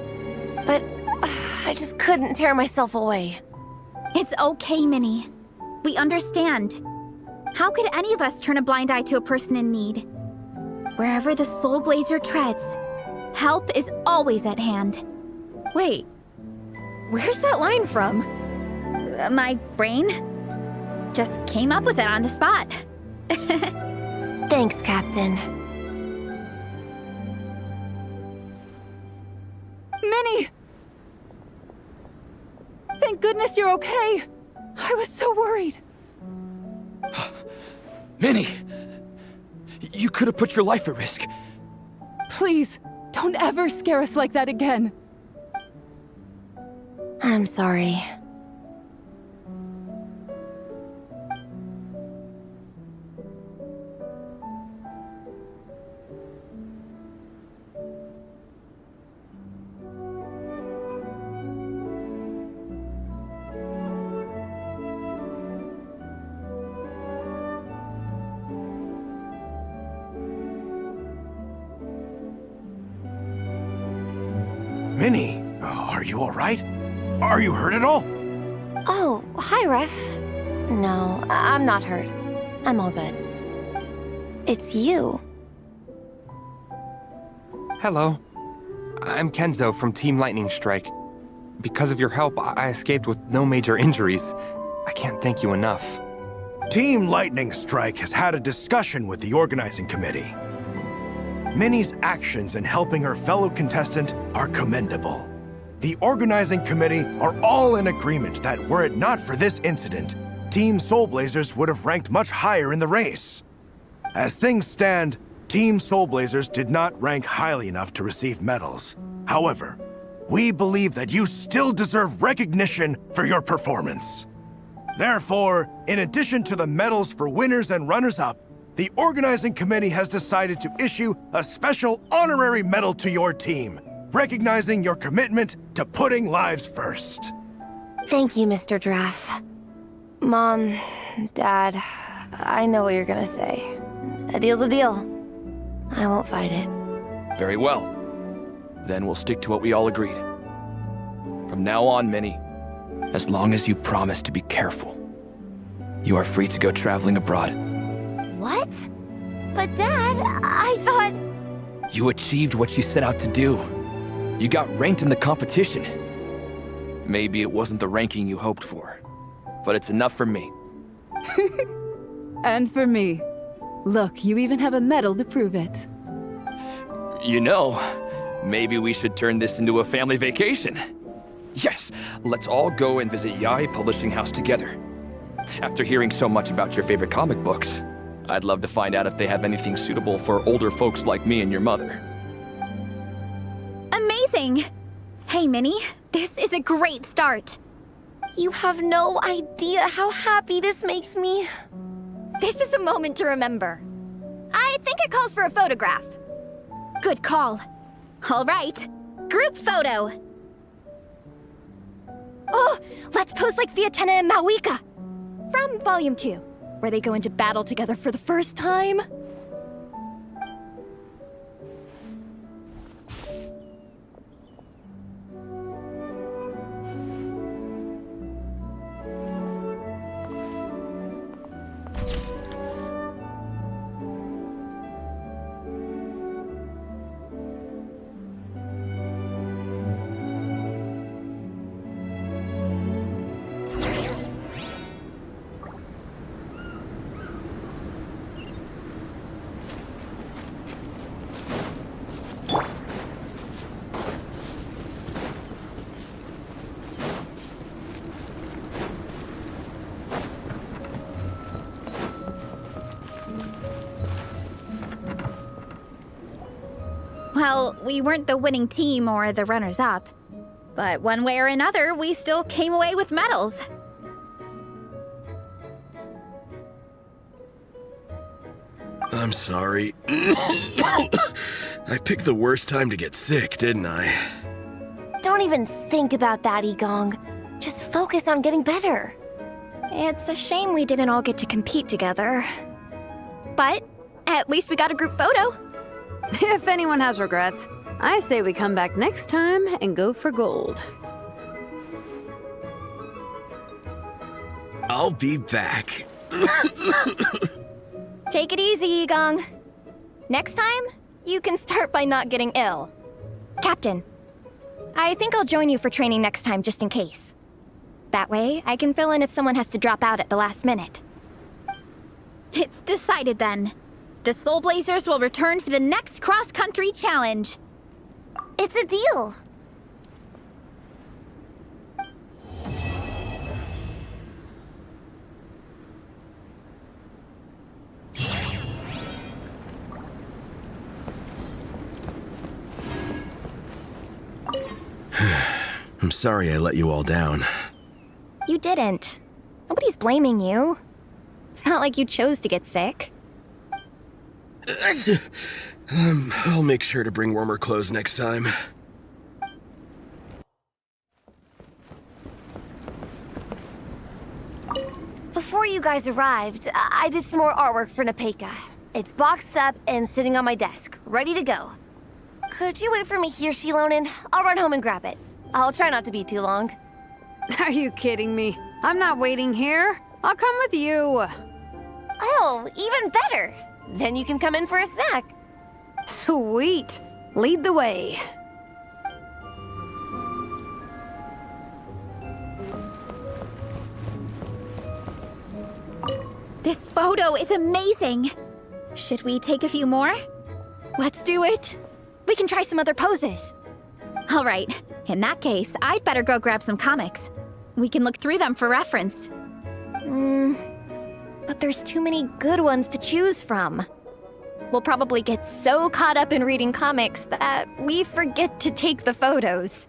But I just couldn't tear myself away. It's okay, Minnie. We understand. How could any of us turn a blind eye to a person in need? Wherever the Soulblazer treads, help is always at hand. Wait, where's that line from? My brain just came up with it on the spot. Thanks, Captain. Minnie! Thank goodness you're okay. I was so worried. Minnie! You could have put your life at risk. Please, don't ever scare us like that again. I'm sorry. Minnie, Are you alright? Are you hurt at all? Oh, hi, Ref. No, I'm not hurt. I'm all good. It's you. Hello. I'm Kenzo from Team Lightning Strike. Because of your help, I escaped with no major injuries. I can't thank you enough. Team Lightning Strike has had a discussion with the organizing committee. Minnie's actions in helping her fellow contestant are commendable. The organizing committee are all in agreement that were it not for this incident, Team Soulblazers would have ranked much higher in the race. As things stand, Team Soulblazers did not rank highly enough to receive medals. However, we believe that you still deserve recognition for your performance. Therefore, in addition to the medals for winners and runners-up, the organizing committee has decided to issue a special honorary medal to your team, recognizing your commitment to putting lives first. Thank you, Mr. Draff. Mom, Dad, I know what you're gonna say. A deal's a deal. I won't fight it. Very well. Then we'll stick to what we all agreed. From now on, Minnie, as long as you promise to be careful, you are free to go traveling abroad. What? But Dad, I thought... You achieved what you set out to do. You got ranked in the competition. Maybe it wasn't the ranking you hoped for, but it's enough for me. And for me. Look, you even have a medal to prove it. You know, maybe we should turn this into a family vacation. Yes, let's all go and visit Yae Publishing House together. After hearing so much about your favorite comic books, I'd love to find out if they have anything suitable for older folks like me and your mother. Amazing! Hey, Minnie, this is a great start. You have no idea how happy this makes me. This is a moment to remember. I think it calls for a photograph. Good call. All right, group photo. Oh, let's pose like Fiatena and Mawika from Volume 2, where they go into battle together for the first time. Well, we weren't the winning team or the runners-up. But one way or another, we still came away with medals. I'm sorry. I picked the worst time to get sick, didn't I? Don't even think about that, Igong. Just focus on getting better. It's a shame we didn't all get to compete together. But at least we got a group photo. If anyone has regrets, I say we come back next time and go for gold. I'll be back. Take it easy, Igong. Next time, you can start by not getting ill. Captain, I think I'll join you for training next time just in case. That way, I can fill in if someone has to drop out at the last minute. It's decided then. The Soulblazers will return for the next cross-country challenge. It's a deal. I'm sorry I let you all down. You didn't. Nobody's blaming you. It's not like you chose to get sick. I'll make sure to bring warmer clothes next time. Before you guys arrived, I did some more artwork for Nepeka. It's boxed up and sitting on my desk, ready to go. Could you wait for me here, Shilonen? I'll run home and grab it. I'll try not to be too long. Are you kidding me? I'm not waiting here. I'll come with you. Oh, even better. Then you can come in for a snack. Sweet. Lead the way. This photo is amazing. Should we take a few more? Let's do it. We can try some other poses. All right. In that case, I'd better go grab some comics. We can look through them for reference. But there's too many good ones to choose from. We'll probably get so caught up in reading comics that we forget to take the photos.